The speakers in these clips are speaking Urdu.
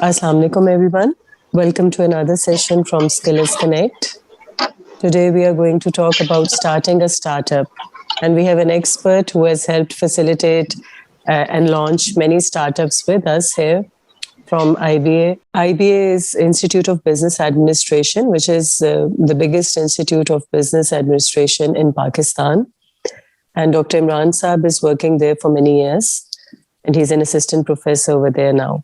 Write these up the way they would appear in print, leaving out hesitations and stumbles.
Assalamu alaikum everyone. Welcome to another session from Skillers Connect. Today we are going to talk about starting a startup, and we have an expert who has helped facilitate and launch many startups with us here from IBA. IBA is Institute of Business Administration, which is the biggest institute of business administration in Pakistan. And Dr. Imran Saab is working there for many years, and he's an assistant professor over there now.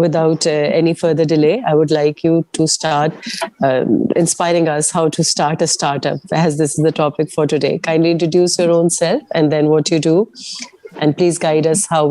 without any further delay, I would like you to start inspiring us how to start a startup, as this is the topic for today. Kindly introduce your own self and then what you do, and please guide us how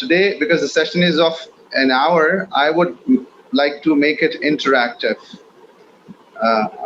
Today, because the session is of an hour, I would like to make it interactive.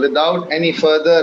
without any further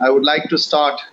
I would like to start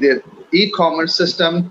the e-commerce system,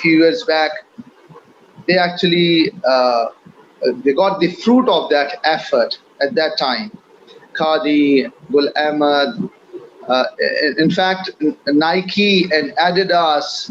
few years back, they actually they got the fruit of that effort at that time. Khadi, Gul Ahmad, in fact Nike and Adidas,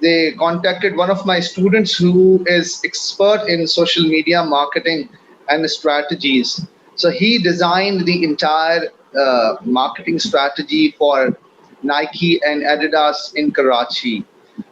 they contacted one of my students who is expert in social media marketing and strategies. So he designed the entire marketing strategy for Nike and Adidas in Karachi.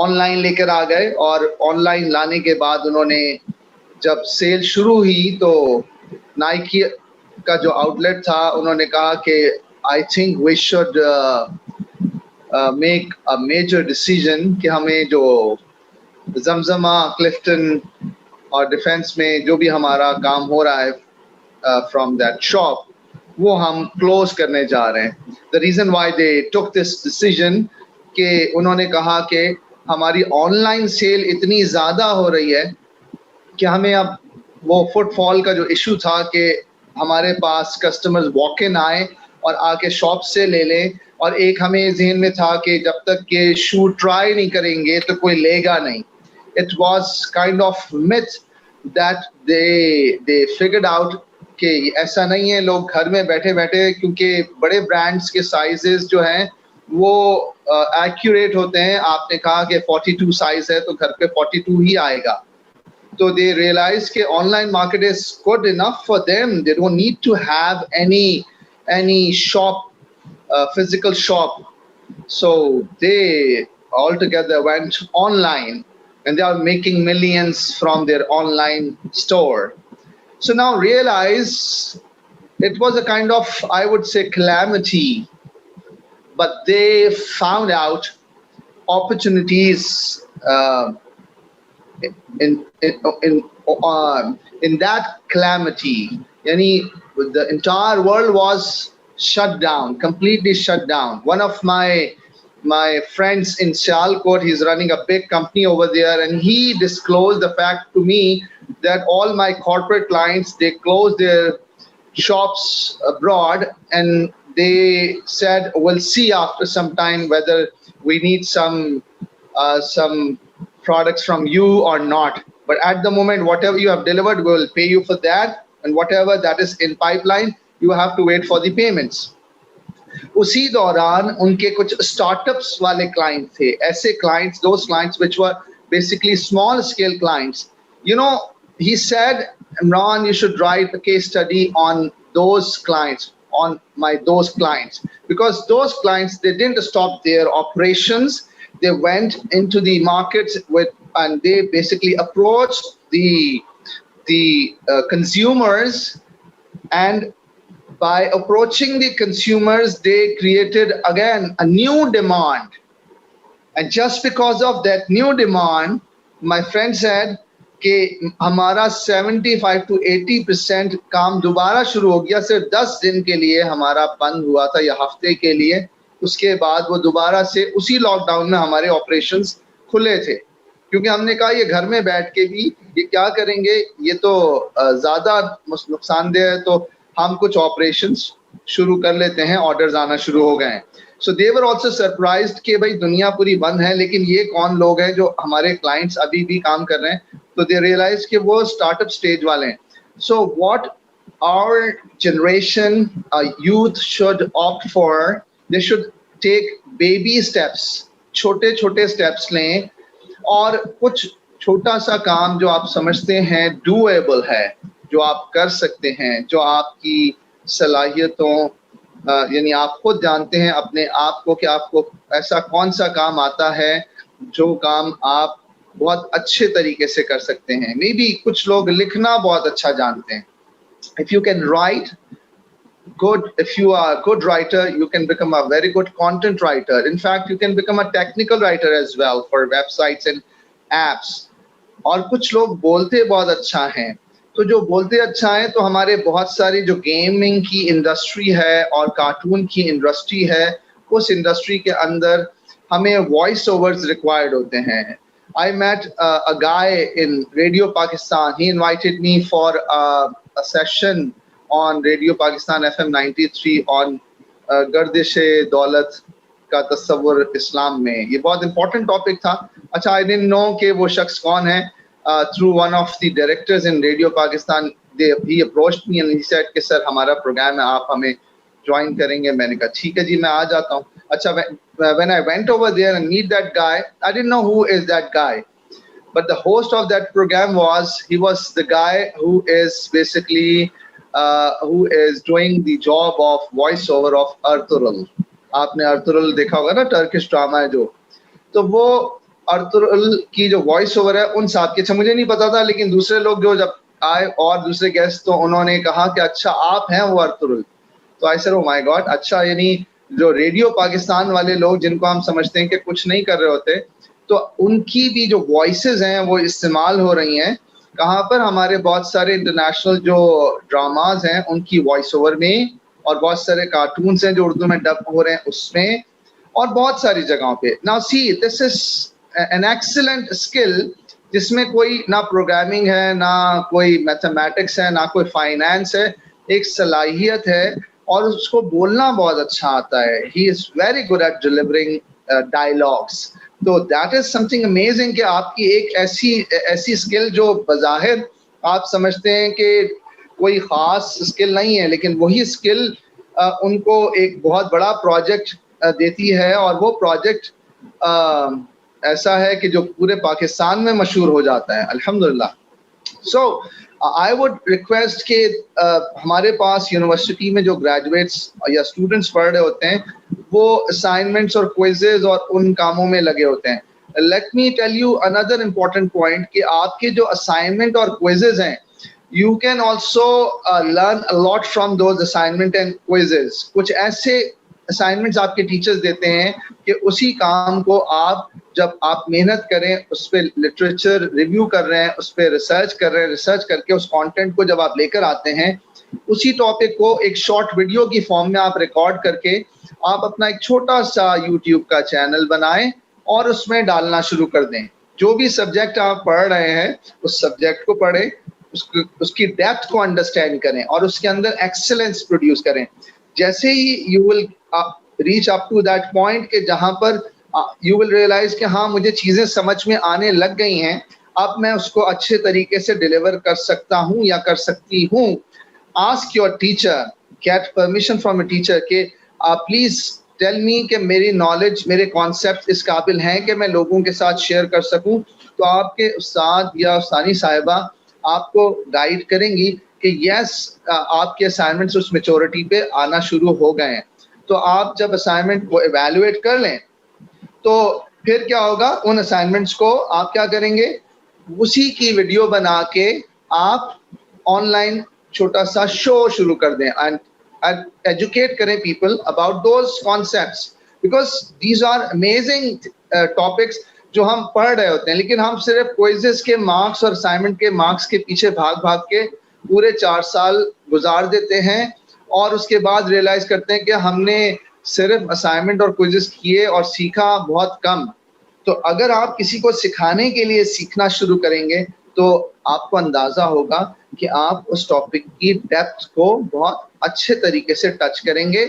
On line لے کر آ گئے, اور آن لائن لانے کے بعد انہوں نے جب سیل شروع ہوئی تو نائکی کا جو آؤٹ لیٹ تھا انہوں نے کہا کہ I think we should make a major decision کہ ہمیں جو زمزمہ, کلفٹن اور ڈیفینس میں جو بھی ہمارا کام ہو رہا ہے فرام دیٹ شاپ وہ ہم کلوز کرنے جا رہے ہیں. The reason why they took this decision کہ انہوں نے کہا کہ ہماری آن لائن سیل اتنی زیادہ ہو رہی ہے کہ ہمیں اب وہ فٹ فال کا جو ایشو تھا کہ ہمارے پاس کسٹمرز واک ان آئے اور آ کے شاپ سے لے لیں, اور ایک ہمیں ذہن میں تھا کہ جب تک کہ شو ٹرائی نہیں کریں گے تو کوئی لے گا نہیں. It was kind of myth that they figured out کہ ایسا نہیں ہے, لوگ گھر میں بیٹھے بیٹھے, کیونکہ بڑے برانڈس کے سائزز جو ہیں وہ ایکوریٹ ہوتے ہیں. آپ نے کہا کہ 42 سائز ہے تو گھر پہ 42 ہی آئے گا. تو they realize کہ on line market is good enough for them. They don't need to have any shop, physical shop. So they altogether went online and they are making millions from their online store. So now realize it was a kind of, I would say, calamity, but they found out opportunities in that calamity. Yani the entire world was shut down, completely shut down. One of my friends in Sialkot, he's running a big company over there, and he disclosed the fact to me that all my corporate clients, they closed their shops abroad, and they said we'll see after some time whether we need some products from you or not, but at the moment whatever you have delivered we will pay you for that, and whatever that is in pipeline you have to wait for the payments. اسی دوران ان کے کچھ اسٹارٹ اپس والے کلائنٹ تھے, ایسے clients, those clients which were basically small scale clients. You know, he said, Imran, you should write a case study on those clients, those clients, because those clients, they didn't stop their operations. They went into the markets and they basically approached the consumers, and by approaching the consumers, they created again a new demand. And just because of that new demand, my friend said کہ ہمارا 75 to 80% کام دوبارہ شروع ہو گیا. صرف 10 دن کے لیے ہمارا بند ہوا تھا یا ہفتے کے لیے, اس کے بعد وہ دوبارہ سے اسی لاک ڈاؤن میں ہمارے آپریشنز کھلے تھے, کیونکہ ہم نے کہا یہ گھر میں بیٹھ کے بھی یہ کیا کریں گے, یہ تو زیادہ نقصان دہ ہے, تو ہم کچھ آپریشنز شروع کر لیتے ہیں. آرڈرز آنا شروع ہو گئے ہیں. سو دے ور آلسو سرپرائزڈ کہ بھائی دنیا پوری بند ہے, لیکن یہ کون لوگ ہیں جو ہمارے کلائنٹس ابھی بھی کام کر رہے ہیں. تو دے ریئلائز کہ وہ اسٹارٹ اپ اسٹیج والے ہیں. So what our generation youth should opt for, they should take baby steps, چھوٹے چھوٹے اسٹیپس لیں, اور کچھ چھوٹا سا کام جو آپ سمجھتے ہیں ڈویبل ہے, جو آپ کر سکتے ہیں, جو آپ کی صلاحیتوں, یعنی آپ خود جانتے ہیں اپنے آپ کو کہ آپ کو ایسا کون سا کام آتا ہے جو کام آپ بہت اچھے طریقے سے کر سکتے ہیں. مے بی کچھ لوگ لکھنا بہت اچھا جانتے ہیں. If you can write good, if you are a good writer, you can become a very good content writer. In fact, you can become a technical writer as well for websites and apps. اور کچھ لوگ بولتے بہت اچھا ہیں. تو جو بولتے اچھا ہیں, تو ہمارے بہت ساری جو گیمنگ کی انڈسٹری ہے اور کارٹون کی انڈسٹری ہے, اس انڈسٹری کے اندر ہمیں وائس اوورز ریکوائرڈ ہوتے ہیں. I met a guy in Radio Pakistan. He invited me for a session on Radio Pakistan FM 93 on گردش دولت کا تصور اسلام میں. یہ بہت امپورٹنٹ ٹاپک تھا. اچھا, I didn't know کہ وہ شخص کون ہے. Through one of the directors in Radio Pakistan, he approached me and he said کہ سر ہمارا پروگرام ہے, آپ ہمیں جوائن کریں گے. میں نے کہا ٹھیک ہے جی, میں آ جاتا ہوں. اچھا, when I went over there and meet that guy, I didn't know who is that guy, but the host of that program he was the guy who is basically who is doing the job of voiceover of Ertugrul. آپ نے Ertugrul دیکھا ہوگا نا, ٹرکش ڈرامہ ہے جو. تو وہ ارطغرل کی جو وائس اوور ہے ان صاحب کی. اچھا مجھے نہیں پتا تھا, لیکن دوسرے لوگ جو جب آئے اور دوسرے گیسٹ تو انہوں نے کہا کہ اچھا آپ ہیں وہ ارطغرل. تو I said O my God, اچھا یعنی جو ریڈیو پاکستان والے لوگ جن کو ہم سمجھتے ہیں کہ کچھ نہیں کر رہے ہوتے, تو ان کی بھی جو وائسز ہیں وہ استعمال ہو رہی ہیں. کہاں پر؟ ہمارے بہت سارے انٹرنیشنل جو ڈراماز ہیں ان کی وائس اوور میں, اور بہت سارے کارٹونس ہیں جو اردو میں ڈب ہو رہے ہیں اس میں, اور بہت ساری جگہوں پہ. Now see, this is an excellent skill جس میں کوئی نہ پروگرامنگ ہے, نہ کوئی میتھمیٹکس ہے, نہ کوئی فائنینس ہے. ایک صلاحیت ہے اور اس کو بولنا بہت اچھا آتا ہے. He is very good at delivering dialogues. تو that is some thing amazing کہ آپ کی ایک ایسی اسکل جو بظاہر آپ سمجھتے ہیں کہ کوئی خاص اسکل نہیں ہے, لیکن وہی اسکل ان کو ایک بہت بڑا پروجیکٹ دیتی ہے, اور وہ پروجیکٹ ایسا ہے کہ جو پورے پاکستان میں مشہور ہو جاتا ہے الحمدللہ. سو آئی وڈ ریکویسٹ کہ ہمارے پاس یونیورسٹی میں جو گریجویٹس یا اسٹوڈنٹس پڑھ رہے ہوتے ہیں وہ اسائنمنٹس اور کوئزز اور ان کاموں میں لگے ہوتے ہیں. Let me tell you another important point کہ آپ کے جو اسائنمنٹ اور کوئزز ہیں, you can also learn a lot from those assignment and quizzes. کچھ ایسے اسائنمنٹس آپ کے ٹیچرز دیتے ہیں کہ اسی کام کو آپ جب آپ محنت کریں, اس پہ لٹریچر ریویو کر رہے ہیں, اس پہ ریسرچ کر رہے ہیں, ریسرچ کر کے اس کانٹینٹ کو جب آپ لے کر آتے ہیں, اسی ٹاپک کو ایک شارٹ ویڈیو کی فارم میں آپ ریکارڈ کر کے آپ اپنا ایک چھوٹا سا یوٹیوب کا چینل بنائیں اور اس میں ڈالنا شروع کر دیں. جو بھی سبجیکٹ آپ پڑھ رہے ہیں اس سبجیکٹ کو پڑھیں, اس کی ڈیپتھ کو انڈرسٹینڈ کریں اور اس کے اندر ایکسلنس پروڈیوس کریں. جیسے ہی you will reach up to that point کہ جہاں پر یو ول ریئلائز کہ ہاں مجھے چیزیں سمجھ میں آنے لگ گئی ہیں, اب میں اس کو اچھے طریقے سے ڈیلیور کر سکتا ہوں یا کر سکتی ہوں. Ask your teacher, get permission from a teacher کہ پلیز ٹیل می کہ میری نالج, میرے کانسیپٹ اس قابل ہیں کہ میں لوگوں کے ساتھ شیئر کر سکوں. تو آپ کے استاد یا استانی صاحبہ آپ کو گائیڈ کریں گی کہ یس آپ کے اسائنمنٹس اس میچورٹی پہ آنا شروع ہو گئے ہیں. تو آپ جب اسائنمنٹ کو ایویلویٹ کر لیں تو پھر کیا ہوگا, ان اسائنمنٹس کو آپ کیا کریں گے, اسی کی ویڈیو بنا کے آپ آن لائن چھوٹا سا شو شروع کر دیں اینڈ ایجوکیٹ کریں people about those concepts, because these are amazing topics جو ہم پڑھ رہے ہوتے ہیں, لیکن ہم صرف کوئزز کے مارکس اور اسائنمنٹ کے مارکس کے پیچھے بھاگ کے پورے 4 سال گزار دیتے ہیں, اور اس کے بعد ریئلائز کرتے ہیں کہ ہم نے صرف اسائنمنٹ اور کوئزز کیے اور سیکھا بہت کم. تو اگر آپ کسی کو سکھانے کے لیے سیکھنا شروع کریں گے تو آپ کو اندازہ ہوگا کہ آپ اس ٹاپک کی ڈیپتھ کو بہت اچھے طریقے سے ٹچ کریں گے,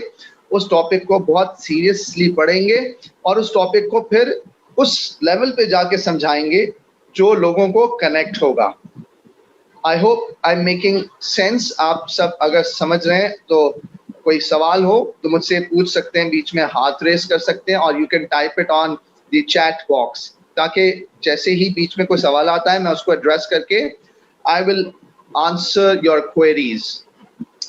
اس ٹاپک کو بہت سیریسلی پڑھیں گے, اور اس ٹاپک کو پھر اس لیول پہ جا کے سمجھائیں گے جو لوگوں کو کنیکٹ ہوگا. آئی hope I am making sense. آپ سب اگر سمجھ رہے ہیں تو کوئی سوال ہو تو مجھ سے پوچھ سکتے ہیں, بیچ میں ہاتھ ریز کر سکتے ہیں, اور you can type it on the chat box, تاکہ جیسے ہی بیچ میں کوئی سوال آتا ہے میں اس کو ایڈریس کر کے I will answer your queries.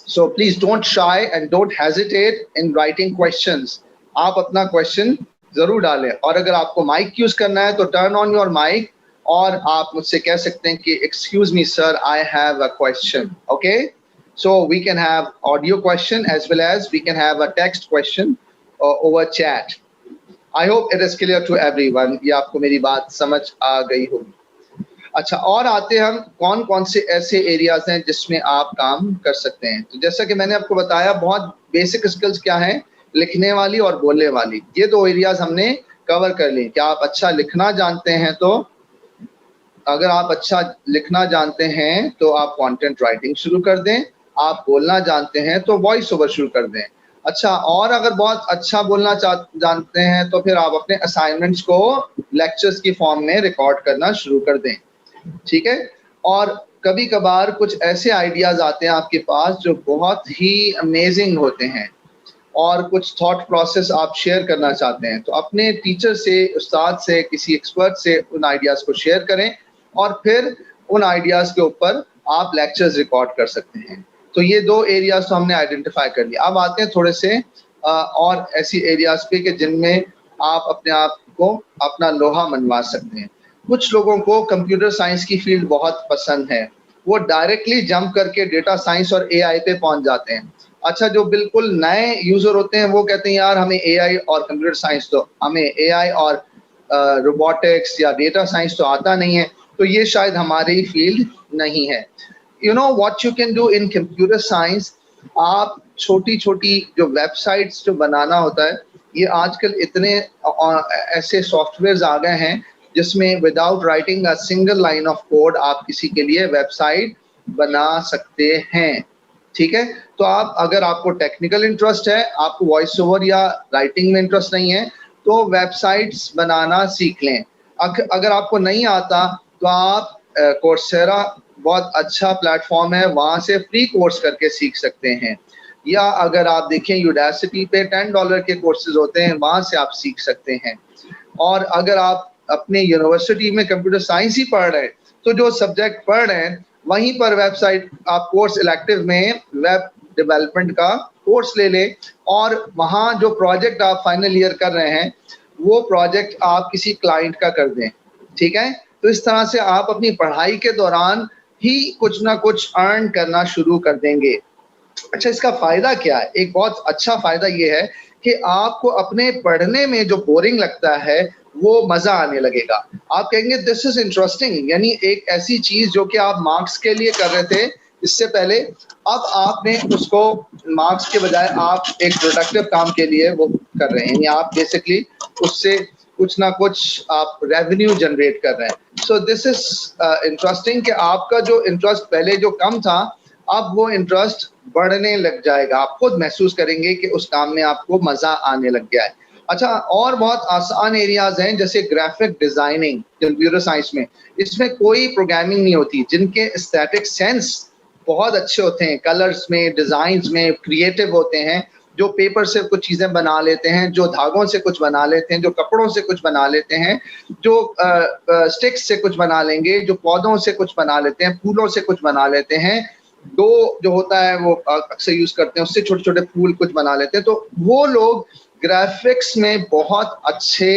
So please don't shy and don't hesitate in writing questions. آپ اپنا کوشچن ضرور ڈالیں, اور اگر آپ کو مائک یوز کرنا ہے تو ٹرن آن یور مائک, اور آپ مجھ سے کہہ سکتے ہیں کہ excuse me sir, I have a question. Okay, so we can have audio question as well as we can have a text question over chat. I hope it is clear to everyone. یہ آپ کو میری بات سمجھ آ گئی ہوگی. اچھا, اور آتے ہم کون سے ایسے ایریاز ہیں جس میں آپ کام کر سکتے ہیں. تو جیسا کہ میں نے آپ کو بتایا, بہت بیسک اسکلز کیا ہیں, لکھنے والی اور بولنے والی. یہ 2 ایریاز ہم نے کور کر لی. کیا آپ اچھا لکھنا جانتے ہیں؟ تو اگر آپ اچھا لکھنا جانتے ہیں تو آپ کانٹینٹ رائٹنگ شروع کر دیں. آپ بولنا جانتے ہیں تو وائس اوور شروع کر دیں. اچھا, اور اگر بہت اچھا بولنا جانتے ہیں تو پھر آپ اپنے اسائنمنٹس کو لیکچرز کی فارم میں ریکارڈ کرنا شروع کر دیں. ٹھیک ہے, اور کبھی کبھار کچھ ایسے آئیڈیاز آتے ہیں آپ کے پاس جو بہت ہی امیزنگ ہوتے ہیں, اور کچھ تھاٹ پروسیس آپ شیئر کرنا چاہتے ہیں, تو اپنے ٹیچر سے, استاد سے, کسی ایکسپرٹ سے ان آئیڈیاز کو شیئر کریں, اور پھر ان آئیڈیاز کے اوپر آپ لیکچرز ریکارڈ کر سکتے ہیں. تو یہ 2 ایریاز تو ہم نے آئیڈینٹیفائی کر لیا. اب آتے ہیں تھوڑے سے اور ایسی ایریاز پہ کہ جن میں آپ اپنے آپ کو اپنا لوہا منوا سکتے ہیں. کچھ لوگوں کو کمپیوٹر سائنس کی فیلڈ بہت پسند ہے, وہ ڈائریکٹلی جمپ کر کے ڈیٹا سائنس اور اے آئی پہ پہنچ جاتے ہیں. اچھا, جو بالکل نئے یوزر ہوتے ہیں وہ کہتے ہیں یار ہمیں اے آئی اور کمپیوٹر سائنس تو ہمیں اے آئی اور روبوٹکس یا ڈیٹا سائنس تو آتا نہیں ہے, تو یہ شاید ہماری فیلڈ نہیں ہے. You know what you can do in computer science, آپ چھوٹی چھوٹی جو ویب سائٹس جو بنانا ہوتا ہے, یہ آج کل اتنے ایسے سافٹ ویئرز آ گئے ہیں جس میں without writing a single line of code آپ کسی کے لیے ویب سائٹ بنا سکتے ہیں. ٹھیک ہے, تو اگر آپ کو ٹیکنیکل انٹرسٹ ہے, آپ کو وائس اوور یا رائٹنگ میں انٹرسٹ نہیں ہے, تو ویب سائٹس بنانا سیکھ لیں. اگر آپ کو نہیں آتا تو آپ کورسیرا بہت اچھا پلیٹ فارم ہے, وہاں سے فری کورس کر کے سیکھ سکتے ہیں. یا اگر آپ دیکھیں یوڈیسٹی پہ $10 کے کورسز ہوتے ہیں, وہاں سے آپ سیکھ سکتے ہیں. اور اگر آپ اپنے یونیورسٹی میں کمپیوٹر سائنس ہی پڑھ رہے ہیں تو جو سبجیکٹ پڑھ رہے ہیں وہیں پر ویب سائٹ آپ کورس الیکٹیو میں ویب ڈیولپمنٹ کا کورس لے لیں, اور وہاں جو پروجیکٹ آپ فائنل ایئر کر رہے ہیں وہ پروجیکٹ آپ کسی کلائنٹ کا کر دیں. ٹھیک ہے, تو اس طرح سے آپ اپنی پڑھائی کے دوران ہی کچھ نہ کچھ ارن کرنا شروع کر دیں گے. اچھا, اس کا فائدہ کیا ہے؟ ایک بہت اچھا فائدہ یہ ہے کہ آپ کو اپنے پڑھنے میں جو بورنگ لگتا ہے وہ مزہ آنے لگے گا. آپ کہیں گے دس از انٹرسٹنگ, یعنی ایک ایسی چیز جو کہ آپ مارکس کے لیے کر رہے تھے اس سے پہلے, اب آپ نے اس کو مارکس کے بجائے آپ ایک پروڈکٹیو کام کے لیے وہ کر رہے ہیں, یعنی آپ بیسکلی اس سے کچھ نہ کچھ آپ ریونیو جنریٹ کر رہے ہیں. سو دس از انٹرسٹنگ کہ آپ کا جو انٹرسٹ پہلے جو کم تھا اب وہ انٹرسٹ بڑھنے لگ جائے گا. آپ خود محسوس کریں گے کہ اس کام میں آپ کو مزہ آنے لگ گیا ہے. اچھا, اور بہت آسان ایریاز ہیں جیسے گرافک ڈیزائننگ کمپیوٹر سائنس میں, اس میں کوئی پروگرامنگ نہیں ہوتی, جن کے اسٹیٹک سینس بہت اچھے ہوتے ہیں, کلرز میں, ڈیزائنز میں کریٹو ہوتے ہیں, جو پیپر سے کچھ چیزیں بنا لیتے ہیں, جو دھاگوں سے کچھ بنا لیتے ہیں, جو کپڑوں سے کچھ بنا لیتے ہیں, جو اسٹکس سے کچھ بنا لیں گے, جو پودوں سے کچھ بنا لیتے ہیں, پھولوں سے کچھ بنا لیتے ہیں, دو جو ہوتا ہے وہ اکثر یوز کرتے ہیں, اس سے چھوٹے چھوٹے پھول کچھ بنا لیتے ہیں. تو وہ لوگ گرافکس میں بہت اچھے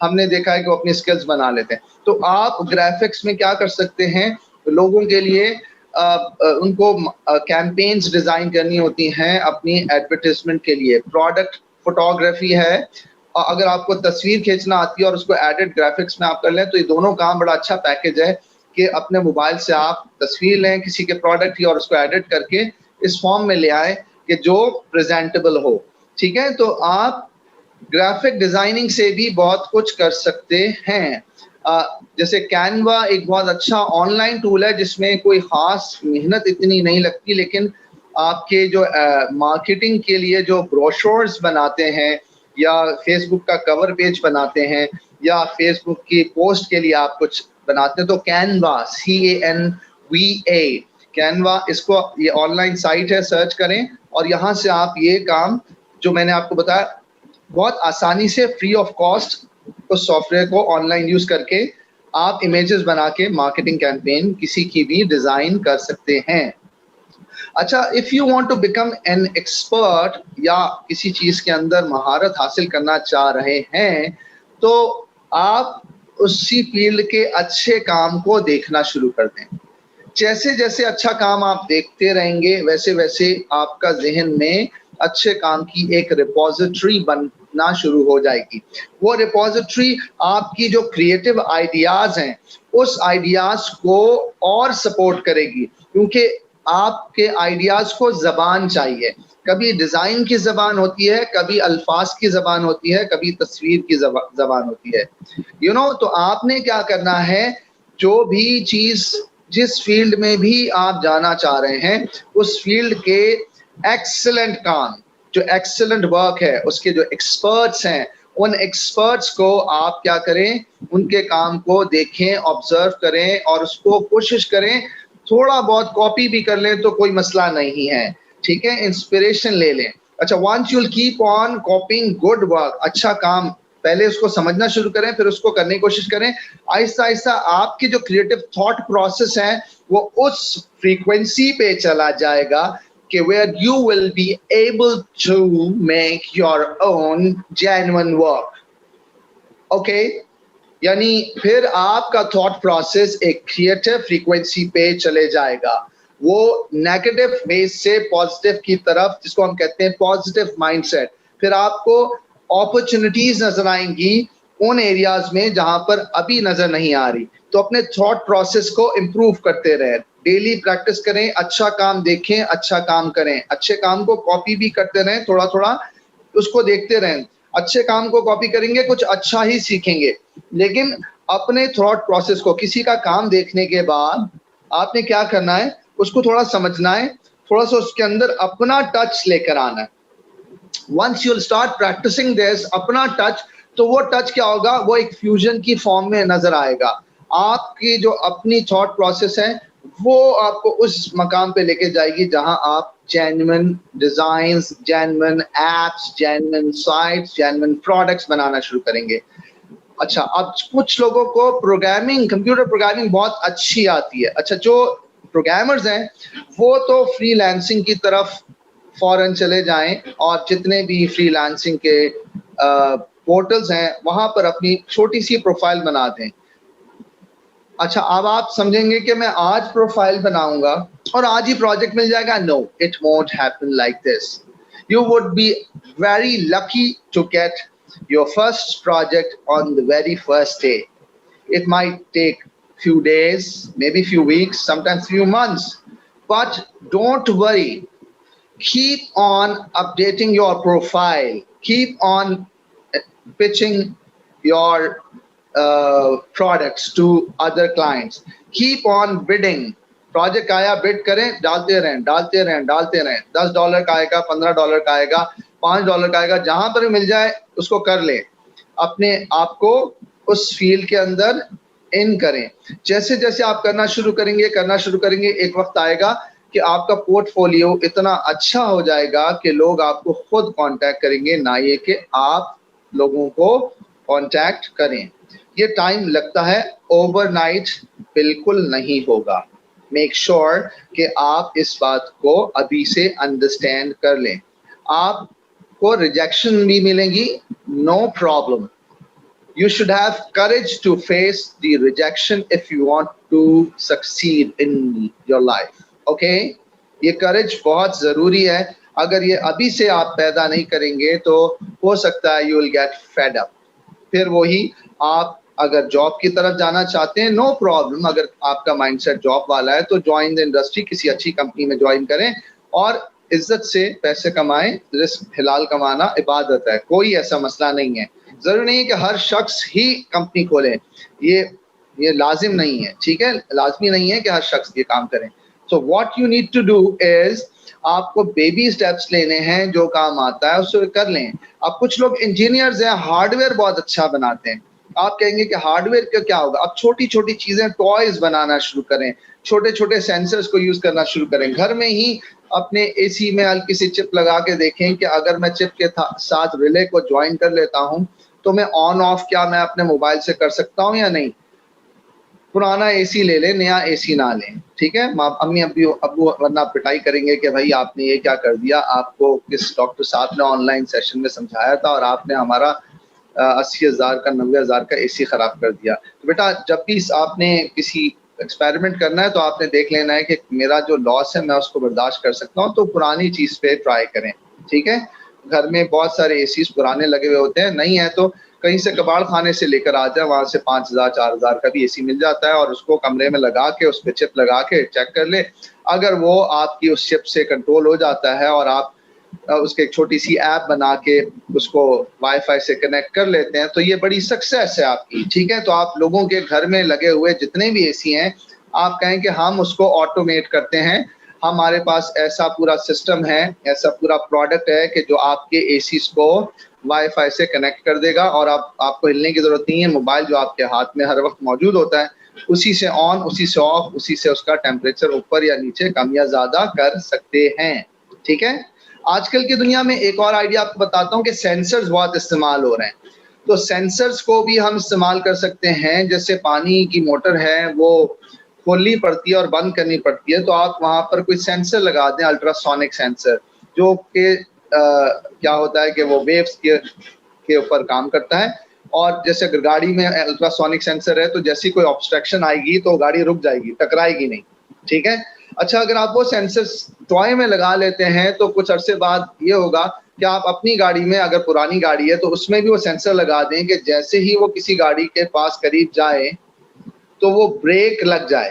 ہم نے دیکھا ہے کہ وہ اپنی اسکلز بنا لیتے ہیں. تو آپ گرافکس میں کیا کر سکتے ہیں, لوگوں کے لیے ان کو کیمپینز ڈیزائن کرنی ہوتی ہیں اپنی ایڈورٹیزمنٹ کے لیے. پروڈکٹ فوٹوگرافی ہے, اگر آپ کو تصویر کھینچنا آتی ہے اور اس کو ایڈٹ گرافکس میں آپ کر لیں تو یہ دونوں کام بڑا اچھا پیکیج ہے کہ اپنے موبائل سے آپ تصویر لیں کسی کے پروڈکٹ کی اور اس کو ایڈٹ کر کے اس فارم میں لے آئیں کہ جو پریزنٹیبل ہو. ٹھیک ہے, تو آپ گرافک ڈیزائننگ سے بھی بہت کچھ کر سکتے ہیں. جیسے کینوا ایک بہت اچھا آن لائن ٹول ہے جس میں کوئی خاص محنت اتنی نہیں لگتی, لیکن آپ کے جو مارکیٹنگ کے لیے جو بروشورز بناتے ہیں یا فیس بک کا کور پیج بناتے ہیں یا فیس بک کی پوسٹ کے لیے آپ کچھ بناتے ہیں تو کینوا CANVA کینوا, اس کو یہ آن لائن سائٹ ہے, سرچ کریں اور یہاں سے آپ یہ کام جو میں نے آپ کو بتایا بہت آسانی سے فری آف کاسٹ اس سافٹ ویئر کو آن لائن یوز کر کے آپ امیجز بنا کے مارکیٹنگ کیمپین کسی کی بھی ڈیزائن کر سکتے ہیں. اچھا, if you want to become an expert یا کسی چیز کے اندر مہارت حاصل کرنا چاہ رہے ہیں تو آپ اسی فیلڈ کے اچھے کام کو دیکھنا شروع کر دیں. جیسے جیسے اچھا کام آپ دیکھتے رہیں گے ویسے ویسے آپ کا ذہن میں اچھے کام کی ایک ریپوزیٹری بننا شروع ہو جائے گی. وہ ریپوزیٹری آپ کی جو کریٹو آئیڈیاز ہیں اس آئیڈیاز کو اور سپورٹ کرے گی, کیونکہ آپ کے آئیڈیاز کو زبان چاہیے. کبھی ڈیزائن کی زبان ہوتی ہے, کبھی الفاظ کی زبان ہوتی ہے, کبھی تصویر کی زبان ہوتی ہے. تو آپ نے کیا کرنا ہے, جو بھی چیز جس فیلڈ میں بھی آپ جانا چاہ رہے ہیں اس فیلڈ کے ایکسلنٹ کام, جو ایکسلنٹ ورک ہے, اس کے جو ایکسپرٹس ہیں ان ایکسپرٹس کو آپ کیا کریں, ان کے کام کو دیکھیں, آبزرو کریں اور اس کو کوشش کریں, تھوڑا بہت کاپی بھی کر لیں تو کوئی مسئلہ نہیں ہے. ٹھیک ہے, انسپریشن لے لیں. اچھا, once you will keep on copying good work, اچھا کام پہلے اس کو سمجھنا شروع کریں, پھر اس کو کرنے کی کوشش کریں. آہستہ آہستہ آپ کی جو کریٹو تھاٹ پروسیس ہے وہ اس فریکوینسی پہ چلا جائے گا کہ where you will be able to make your own genuine work. Okay یعنی پھر آپ کا تھاٹ پروسیس ایک کریٹو فریکوینسی پہ چلے جائے گا, وہ نیگیٹو ویز سے پازیٹیو کی طرف, جس کو ہم کہتے ہیں پازیٹیو مائنڈ سیٹ. پھر آپ کو اپرچونیٹیز نظر آئیں گی ان ایریاز میں جہاں پر ابھی نظر نہیں آ رہی. تو اپنے تھاٹ پروسیس کو امپروو کرتے رہیں, ڈیلی پریکٹس کریں, اچھا کام دیکھیں, اچھا کام کریں, اچھے کام کو کاپی بھی کرتے رہیں, تھوڑا تھوڑا اس کو دیکھتے رہیں. اچھے کام کو کاپی کریں گے کچھ اچھا ہی سیکھیں گے, لیکن اپنے تھاٹ پروسیس کو, کسی کا کام دیکھنے کے بعد آپ نے کیا کرنا ہے, اس کو تھوڑا سمجھنا ہے, تھوڑا سا اس کے اندر اپنا ٹچ لے کر آنا ہے. Once you will start practicing this اپنا ٹچ, تو وہ ٹچ کیا ہوگا, وہ ایک فیوژن کی فارم میں نظر آئے گا. آپ کی جو اپنی تھاٹ پروسیس ہے وہ آپ کو اس مقام پہ لے کے جائے گی جہاں آپ genuine designs, genuine apps, genuine sites, genuine products بنانا شروع کریں گے. اچھا, اب کچھ لوگوں کو پروگرامنگ, کمپیوٹر پروگرامنگ بہت اچھی آتی ہے. اچھا, جو پروگرامرز ہیں وہ تو فری لانسنگ کی طرف فوراً چلے جائیں اور جتنے بھی فری لانسنگ کے پورٹلز ہیں وہاں پر اپنی چھوٹی سی پروفائل بنا دیں. اچھا, اب آپ سمجھیں گے کہ میں آج پروفائل بناؤں گا اور آج ہی پروجیکٹ مل جائے گا. No, it won't happen like this. You would be very lucky to get your first project on the very first day. It might take few days, maybe few weeks, sometimes few months. But don't worry. Keep on updating your profile. Keep on pitching your products to other clients. Keep on bidding. Project آیا, بڈ کریں, ڈالتے رہیں ڈالتے رہیں ڈالتے رہیں. $10 کا آئے گا, $15 کا آئے گا, $5 کا آئے گا, جہاں پر مل جائے اس کو کر لیں. اپنے آپ کو اس فیلڈ کے اندر ان کریں. جیسے جیسے آپ کرنا شروع کریں گے ایک وقت آئے گا کہ آپ کا پورٹ فولیو اتنا اچھا ہو جائے گا کہ لوگ آپ کو خود کانٹیکٹ کریں گے, نہ یہ کہ آپ لوگوں کو کانٹیکٹ کریں. یہ ٹائم لگتا ہے, اوور نائٹ بالکل نہیں ہوگا. میک شور کہ آپ اس بات کو ابھی سے انڈرسٹینڈ کر لیں. آپ کو ریجیکشن بھی ملیں گی, no problem. You should have courage to face the rejection if you want to succeed in your life. Okay? یہ courage بہت ضروری ہے. اگر یہ ابھی سے آپ پیدا نہیں کریں گے تو ہو سکتا ہے you will get fed up. پھر وہی آپ اگر جاب کی طرف جانا چاہتے ہیں, نو پرابلم. اگر آپ کا مائنڈ سیٹ جاب والا ہے تو جوائن دا انڈسٹری, کسی اچھی کمپنی میں جوائن کریں اور عزت سے پیسے کمائیں. رزق حلال کمانا عبادت ہے, کوئی ایسا مسئلہ نہیں ہے. ضروری نہیں ہے کہ ہر شخص ہی کمپنی کھولے, یہ لازم نہیں ہے. ٹھیک ہے, لازمی نہیں ہے کہ ہر شخص یہ کام کریں. So what you need to do is, آپ کو بیبی اسٹیپس لینے ہیں, جو کام آتا ہے اس کو کر لیں. اب کچھ لوگ انجینئرز ہیں, ہارڈ ویئر بہت اچھا بناتے ہیں. آپ کہیں گے کہ ہارڈ ویئر کا کیا ہوگا. اب چھوٹی چھوٹی چیزیں, ٹوائز بنانا شروع کریں, چھوٹے چھوٹے سینسرز کو یوز کرنا شروع کریں. گھر میں ہی اپنے اے سی میں ہلکی سی چپ لگا کے دیکھیں کہ اگر میں چپ کے ساتھ ریلے کو جوائن کر لیتا ہوں تو میں آن آف کیا میں اپنے موبائل سے کر سکتا ہوں یا نہیں. پرانا اے سی لے لیں, نیا اے سی نہ لیں. ٹھیک ہے, امی ابو ورنہ پٹائی کریں گے کہ بھائی آپ نے یہ کیا کر دیا, آپ کو کس ڈاکٹر صاحب نے آن لائن سیشن میں سمجھایا تھا اور آپ نے ہمارا 80,000 کا 90,000 کا اے سی خراب کر دیا. تو بیٹا جب بھی آپ نے کسی ایکسپیریمنٹ کرنا ہے تو آپ نے دیکھ لینا ہے کہ میرا جو لاس ہے میں اس کو برداشت کر سکتا ہوں, تو پرانی چیز پہ ٹرائی کریں. ٹھیک ہے, گھر میں بہت سارے اے سیز پرانے لگے ہوئے ہوتے ہیں, نہیں ہے تو کہیں سے کباڑ خانے سے لے کر آ جائے, وہاں سے 5,000 4,000 کا بھی اے سی مل جاتا ہے, اور اس کو کمرے میں لگا کے اس پہ چپ لگا کے چیک کر لے. اگر وہ آپ کی اس چپ سے کنٹرول ہو جاتا ہے اور آپ اس کے ایک چھوٹی سی ایپ بنا کے اس کو وائی فائی سے کنیکٹ کر لیتے ہیں تو یہ بڑی سکسیس ہے آپ کی. ٹھیک ہے, تو آپ لوگوں کے گھر میں لگے ہوئے جتنے بھی اے سی ہیں آپ کہیں کہ ہم اس کو آٹومیٹ کرتے ہیں, ہمارے پاس ایسا پورا سسٹم ہے, ایسا پورا پروڈکٹ ہے کہ جو آپ کے اے سیز کو وائی فائی سے کنیکٹ کر دے گا, اور آپ کو ہلنے کی ضرورت نہیں ہے. موبائل جو آپ کے ہاتھ میں ہر وقت موجود ہوتا ہے اسی سے آن, اسی سے آف, اسی سے اس کا ٹیمپریچر اوپر یا نیچے کم یا زیادہ کر سکتے ہیں. ٹھیک ہے, آج کل کی دنیا میں ایک اور آئیڈیا آپ کو بتاتا ہوں کہ سینسرز بہت استعمال ہو رہے ہیں. تو سینسرز کو بھی ہم استعمال کر سکتے ہیں. جیسے پانی کی موٹر ہے وہ کھولنی پڑتی ہے اور بند کرنی پڑتی ہے, تو آپ وہاں پر کوئی سینسر لگا دیں, الٹرا سونک سینسر, جو کہ کیا ہوتا ہے کہ وہ ویوز کے اوپر کام کرتا ہے. اور جیسے اگر گاڑی میں الٹراسونک سینسر ہے تو جیسی کوئی آبسٹریکشن آئے گی تو گاڑی رک جائے گی, ٹکرائے گی نہیں, ٹھیک ہے. اچھا اگر آپ وہ سینسر ٹوائے میں لگا لیتے ہیں تو کچھ عرصے بعد یہ ہوگا کہ آپ اپنی گاڑی میں, اگر پرانی گاڑی ہے تو اس میں بھی وہ سینسر لگا دیں کہ جیسے ہی وہ کسی گاڑی کے پاس قریب جائے تو وہ بریک لگ جائے.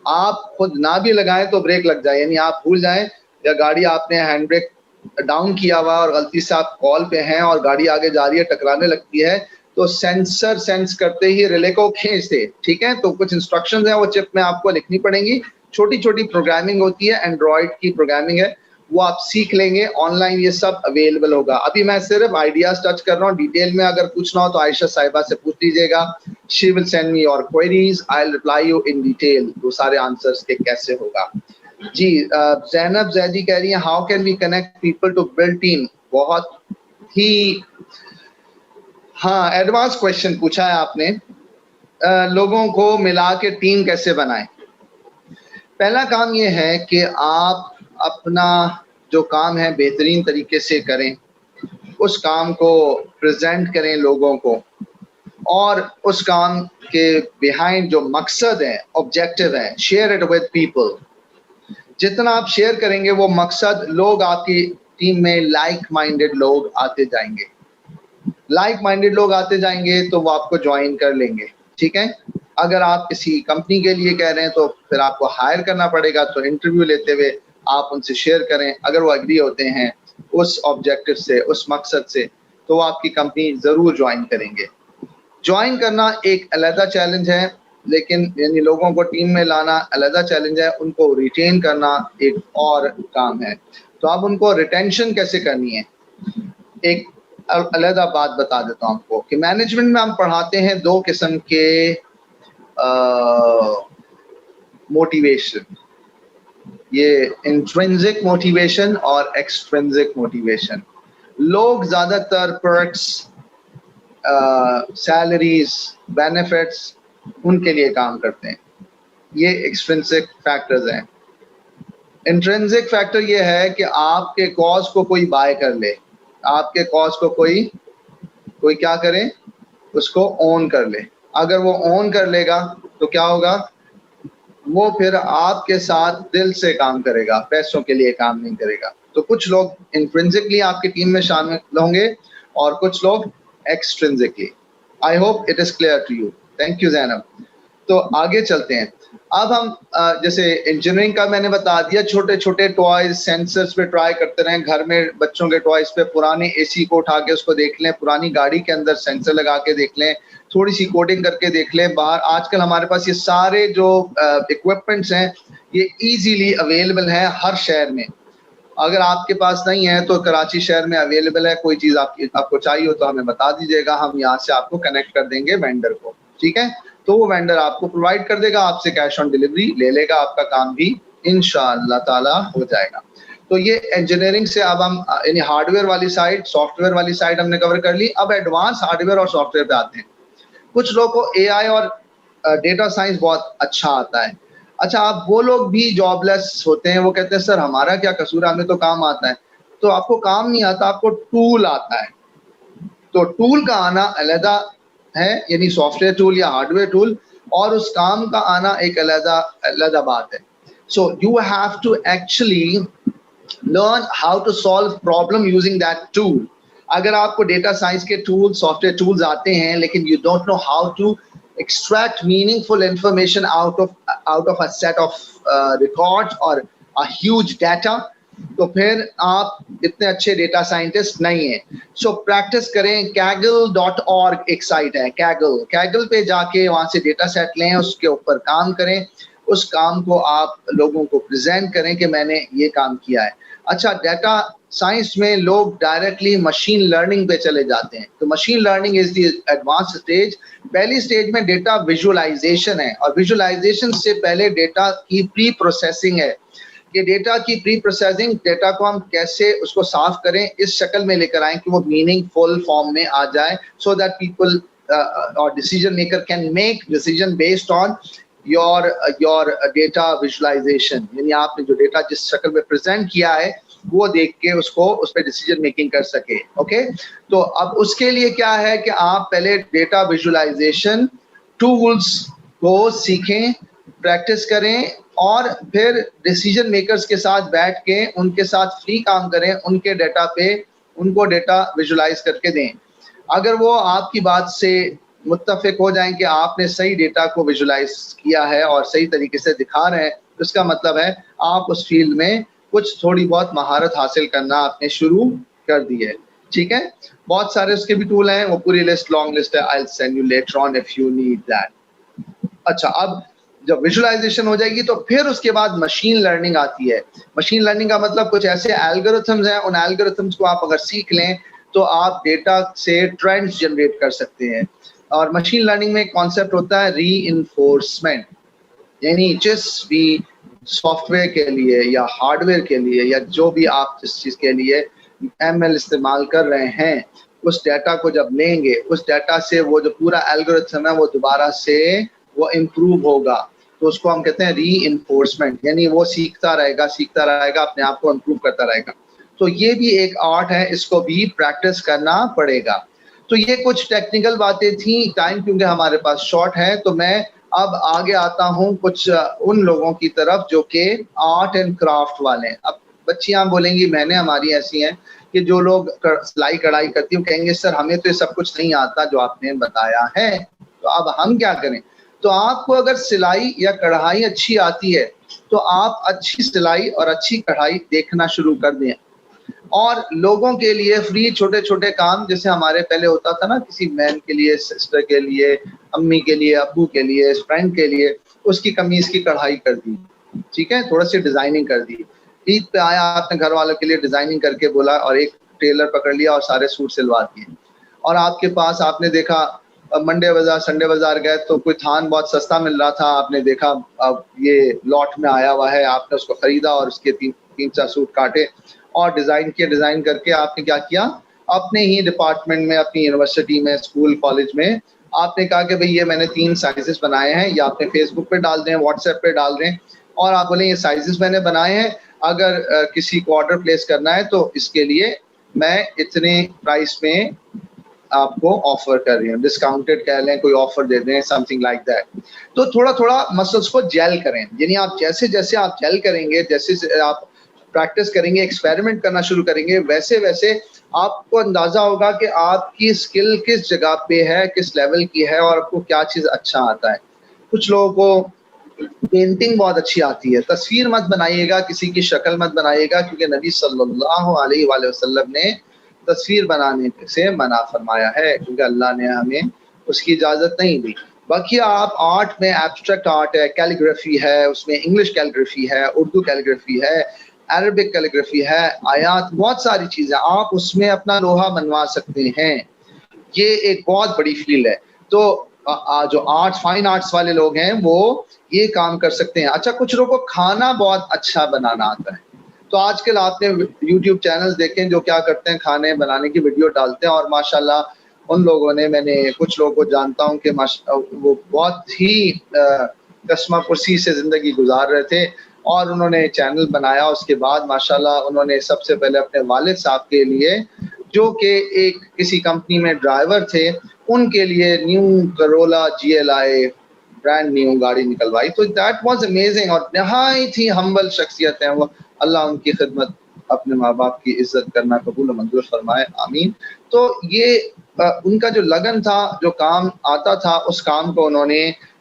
آپ خود نہ بھی لگائیں تو بریک لگ جائے, یعنی آپ بھول جائیں یا گاڑی آپ نے ہینڈ بریک ڈاؤن کیا ہوا اور غلطی سے آپ کال پہ ہیں اور گاڑی آگے جا رہی ہے, ٹکرانے لگتی ہے, تو سینسر سینس کرتے ہی ریلے کو کھینچ دے, ٹھیک ہے. تو کچھ انسٹرکشنز ہیں وہ چپ میں آپ کو لکھنی پڑیں گی, چھوٹی چھوٹی پروگرامنگ ہوتی ہے, اینڈرائڈ کی پروگرامنگ ہے, وہ آپ سیکھ لیں گے. آن لائن یہ سب اویلیبل ہوگا. ابھی میں صرف آئیڈیاز ٹچ کر رہا ہوں, ڈیٹیل میں اگر پوچھنا ہو تو عائشہ صاحبہ سے پوچھ لیجیے گا. She will send me your queries, I will reply you in detail, وہ سارے آنسرس کے کیسے ہوگا. جی زینب زیدی کہہ رہی ہیں how can we connect people to build team. بہت ہی ہاں ایڈوانس کوشچن پوچھا ہے آپ نے. لوگوں کو ملا کے ٹیم کیسے بنائیں. پہلا کام یہ ہے کہ آپ اپنا جو کام ہے بہترین طریقے سے کریں, اس کام کو پریزنٹ کریں لوگوں کو, اور اس کام کے بیہائنڈ جو مقصد ہے, آبجیکٹو ہے, شیئر اٹ ود پیپل. جتنا آپ شیئر کریں گے وہ مقصد, لوگ آپ کی ٹیم میں لائک مائنڈیڈ لوگ آتے جائیں گے. لائک مائنڈیڈ لوگ آتے جائیں گے تو وہ آپ کو جوائن کر لیں گے, ٹھیک ہے. اگر آپ کسی کمپنی کے لیے کہہ رہے ہیں تو پھر آپ کو ہائر کرنا پڑے گا, تو انٹرویو لیتے ہوئے آپ ان سے شیئر کریں. اگر وہ اگری ہوتے ہیں اس آبجیکٹو سے, اس مقصد سے, تو وہ آپ کی کمپنی ضرور جوائن کریں گے. جوائن کرنا ایک علیحدہ چیلنج ہے, لیکن یعنی لوگوں کو ٹیم میں لانا علیحدہ چیلنج ہے, ان کو ریٹین کرنا ایک اور کام ہے. تو آپ ان کو ریٹینشن کیسے کرنی ہے, ایک علیحدہ بات بتا دیتا ہوں آپ کو کہ مینجمنٹ میں ہم پڑھاتے ہیں دو قسم کے موٹیویشن, یہ انٹرنزک موٹیویشن اور ایکسٹرنزک موٹیویشن. لوگ زیادہ تر پرکس, سیلریز, بینیفٹس, ان کے لیے کام کرتے ہیں. یہ ایکسٹرنزک فیکٹرز ہیں. انٹرنزک فیکٹر یہ ہے کہ آپ کے کاز کو کوئی بائی کر لے, آپ کے کاز کو کوئی کیا کرے, اس کو اون کر لے. اگر وہ اون کر لے گا تو کیا ہوگا, وہ پھر آپ کے ساتھ دل سے کام کرے گا, پیسوں کے لیے کام نہیں کرے گا. تو کچھ لوگ انٹرنزکلی آپ کی ٹیم میں شامل ہوں گے اور کچھ لوگ extrinsically. I hope it is clear to you. Thank you Zainab. تو آگے چلتے ہیں. اب ہم جیسے انجینئرنگ کا میں نے بتا دیا, چھوٹے چھوٹے ٹوائز سینسرز پہ ٹرائی کرتے رہیں. گھر میں بچوں کے ٹوائز پہ پرانے اے سی کو اٹھا کے اس کو دیکھ لیں, پرانی گاڑی کے اندر سینسر لگا کے دیکھ لیں, تھوڑی سی کوڈنگ کر کے دیکھ لیں. باہر آج کل ہمارے پاس یہ سارے جو اکوپمنٹس ہیں یہ ایزیلی اویلیبل ہیں ہر شہر میں. اگر آپ کے پاس نہیں ہے تو کراچی شہر میں اویلیبل ہے. کوئی چیز آپ کو چاہیے ہو تو ہمیں بتا دیجیے گا, ہم یہاں سے آپ کو کنیکٹ کر دیں گے وینڈر کو, ٹھیک ہے. تو وہ وینڈر آپ کو پرووائڈ کر دے گا, آپ سے کیش آن ڈلیوری لے لے گا, آپ کا کام بھی انشاءاللہ تعالی ہو جائے گا. تو یہ انجینئرنگ سے اب ہم یعنی ہارڈ ویئر والی سائڈ, سافٹ ویئر والی سائڈ ہم نے کور کر لی. اب ایڈوانس ہارڈ ویئر اور سافٹ ویئر پہ آتے ہیں. کچھ لوگوں کو اے آئی اور ڈیٹا سائنس بہت اچھا آتا ہے. اچھا آپ وہ لوگ بھی جاب لیس ہوتے ہیں, وہ کہتے ہیں سر ہمارا کیا قصور ہے, ہمیں تو کام آتا ہے. تو آپ کو کام نہیں آتا, آپ کو ٹول آتا ہے. تو ٹول کا آنا علیحدہ ہے, یعنی سافٹ ویئر ٹول یا ہارڈ ویئر ٹول, اور اس کام کا آنا ایک علیحدہ بات ہے. So you have to actually learn how to solve problem using that tool. اگر آپ کو ڈیٹا سائنس کے ٹول, سافٹ ویئر ٹولز آتے ہیں, لیکن you don't know how to extract meaningful information out of a set of records or a huge data, تو پھر آپ اتنے اچھے ڈیٹا سائنٹسٹ نہیں ہیں. سو پریکٹس کریں. kaggle.org ایک سائٹ ہے, کیگل پہ جا کے وہاں سے ڈیٹا سیٹ لیں, اس کے اوپر کام کریں, اس کام کو آپ لوگوں کو پریزنٹ کریں کہ میں نے یہ کام کیا ہے. اچھا ڈیٹا سائنس میں لوگ ڈائریکٹلی مشین لرننگ پہ چلے جاتے ہیں. تو machine learning is the advance stage. پہلی اسٹیج میں ڈیٹا ویژولائزیشن ہے, اور ویژولائزیشن سے پہلے ڈیٹا کی پری پروسیسنگ ہے. کہ ڈیٹا کی پری پروسیسنگ, ڈیٹا کو ہم کیسے اس کو صاف کریں, اس شکل میں لے کر آئیں کہ وہ میننگ فل فارم میں آ جائے, سو دیٹ پیپل اور decision maker can make decision based on your data visualization. یعنی آپ نے جو ڈیٹا جس شکل میں پریزنٹ کیا ہے وہ دیکھ کے اس کو اس پہ ڈیسیجن میکنگ کر سکے. اوکے, تو اب اس کے لیے کیا ہے کہ آپ پہلے ڈیٹا ویژولائزیشن ٹولس کو سیکھیں, پریکٹس کریں, اور پھر ڈیسیجن میکرز کے ساتھ بیٹھ کے ان کے ساتھ فری کام کریں, ان کے ڈیٹا پہ ان کو ڈیٹا ویژولائز کر کے دیں. اگر وہ آپ کی بات سے متفق ہو جائیں کہ آپ نے صحیح ڈیٹا کو ویژولائز کیا ہے اور صحیح طریقے سے دکھا رہے ہیں, اس کا مطلب ہے آپ اس فیلڈ میں کچھ تھوڑی بہت مہارت حاصل کرنا آپ نے شروع کر دی ہے. ٹھیک ہے, بہت سارے اس کے بھی ٹول ہیں, وہ پوری لسٹ لانگ لسٹ ہے. I'll send you later on if you need that. اچھا, اب جب ویژولائزیشن ہو جائے گی تو پھر اس کے بعد مشین لرننگ آتی ہے. مشین لرننگ کا مطلب کچھ ایسے الگورتھمز ہیں, ان الگورتھمز کو آپ اگر سیکھ لیں تو آپ ڈیٹا سے ٹرینڈز جنریٹ کر سکتے ہیں. اور مشین لرننگ میں ایک کانسیپٹ ہوتا ہے ری انفورسمنٹ, یعنی جس بھی سافٹ ویئر کے لیے یا ہارڈ ویئر کے لیے یا جو بھی آپ جس چیز کے لیے ایم ایل استعمال کر رہے ہیں, اس ڈیٹا کو جب لیں گے, اس ڈیٹا سے وہ جو پورا الگورتھم ہے وہ دوبارہ سے وہ امپروو ہوگا. تو اس کو ہم کہتے ہیں ری انفورسمنٹ, یعنی وہ سیکھتا رہے گا, اپنے آپ کو امپروو کرتا رہے گا. تو یہ بھی ایک آرٹ ہے, اس کو بھی پریکٹس کرنا پڑے گا. تو یہ کچھ ٹیکنیکل باتیں تھیں. ٹائم کیونکہ ہمارے پاس شارٹ ہے تو میں اب آگے آتا ہوں کچھ ان لوگوں کی طرف جو کہ آرٹ اینڈ کرافٹ والے ہیں. اب بچیاں بولیں گی بہنیں ہماری ایسی ہیں کہ جو لوگ سلائی کڑھائی کرتی ہیں کہیں گے سر ہمیں تو یہ سب کچھ نہیں آتا جو آپ نے بتایا ہے, تو اب ہم کیا کریں. تو آپ کو اگر سلائی یا کڑھائی اچھی آتی ہے تو آپ اچھی سلائی اور اچھی کڑھائی دیکھنا شروع کر دیں, اور لوگوں کے لیے فری چھوٹے چھوٹے کام, جیسے ہمارے پہلے ہوتا تھا نا, کسی مین کے لیے, سسٹر کے لیے, امی کے لیے, ابو کے لیے, فرینڈ کے لیے, اس کی قمیض کی کڑھائی کر دی. ٹھیک ہے, تھوڑا سی ڈیزائننگ کر دی. عید پہ آیا, آپ نے گھر والوں کے لیے ڈیزائننگ کر کے بولا اور ایک ٹیلر پکڑ لیا اور سارے سوٹ سلوا دیے. اور آپ کے پاس آپ نے دیکھا منڈے بازار سنڈے بازار گئے تو کوئی تھان بہت سستا مل رہا تھا, آپ نے دیکھا اب یہ لاٹ میں آیا ہوا ہے, آپ نے اس کو خریدا اور اس کے تین چار سوٹ کاٹے اور ڈیزائن کیا. ڈیزائن کر کے آپ نے کیا کیا, اپنے ہی ڈپارٹمنٹ میں, اپنی یونیورسٹی میں, اسکول کالج میں آپ نے کہا کہ بھئی یہ میں نے 3 سائزز بنائے ہیں, یا آپ نے فیس بک پہ ڈال دیں, واٹس ایپ پہ ڈال دیں, اور آپ بولیں یہ سائزز میں نے بنائے ہیں, اگر کسی کو آرڈر پلیس کرنا ہے تو اس کے لیے میں اتنے پرائس میں آپ کو آفر کر رہی ہوں, ڈسکاؤنٹڈ کہہ لیں, کوئی آفر دے دیں, سم تھنگ لائک دیٹ. تو تھوڑا تھوڑا مسلس کو جیل کریں, یعنی آپ جیسے جیسے آپ جیل کریں گے, جیسے آپ پریکٹس کریں گے, ایکسپیریمنٹ کرنا شروع کریں گے, ویسے ویسے آپ کو اندازہ ہوگا کہ آپ کی اسکل کس جگہ پہ ہے, کس لیول کی ہے, اور آپ کو کیا چیز اچھا آتا ہے. کچھ لوگوں کو پینٹنگ بہت اچھی آتی ہے. تصویر مت بنائیے گا, کسی کی شکل مت بنائیے گا, کیونکہ نبی صلی اللہ علیہ وآلہ وسلم نے تصویر بنانے سے منع فرمایا ہے, کیونکہ اللہ نے ہمیں اس کی اجازت نہیں دی. باقی آپ آرٹ میں ایبسٹریکٹ آرٹ ہے, کیلیگرافی ہے, اس میں انگلش کیلیگرافی ہے, اردو کیلیگرافی ہے, عربک کیلیگرافی ہے, آیات, بہت ساری چیزیں آپ اس میں اپنا لوہا منوا سکتے ہیں. یہ ایک بہت بڑی فیلڈ ہے. تو جو آرٹس فائن آرٹس والے لوگ ہیں وہ یہ کام کر سکتے ہیں. اچھا, کچھ لوگوں کو کھانا بہت اچھا بنانا آتا ہے. تو آج کل آپ نے یوٹیوب چینلز دیکھیں جو کیا کرتے ہیں, کھانے بنانے کی ویڈیو ڈالتے ہیں, اور ماشاءاللہ ان لوگوں نے, میں نے کچھ لوگوں کو جانتا ہوں کہ وہ بہت ہی کسمہ پرسی سے زندگی گزار رہے تھے, اور انہوں نے چینل بنایا. اس کے بعد ماشاءاللہ انہوں نے سب سے پہلے اپنے والد صاحب کے لیے, جو کہ ایک کسی کمپنی میں ڈرائیور تھے, ان کے لیے نیو کرولا GLI برانڈ نیو گاڑی نکلوائی. تو دیٹ واز امیزنگ, اور نہایت ہی ہمبل شخصیت ہیں وہ. اللہ ان کی خدمت, اپنے ماں باپ کی عزت کرنا قبول و منظور فرمائے, آمین. تو یہ ان کا جو لگن تھا, جو کام آتا تھا, اس کام کو انہوں نے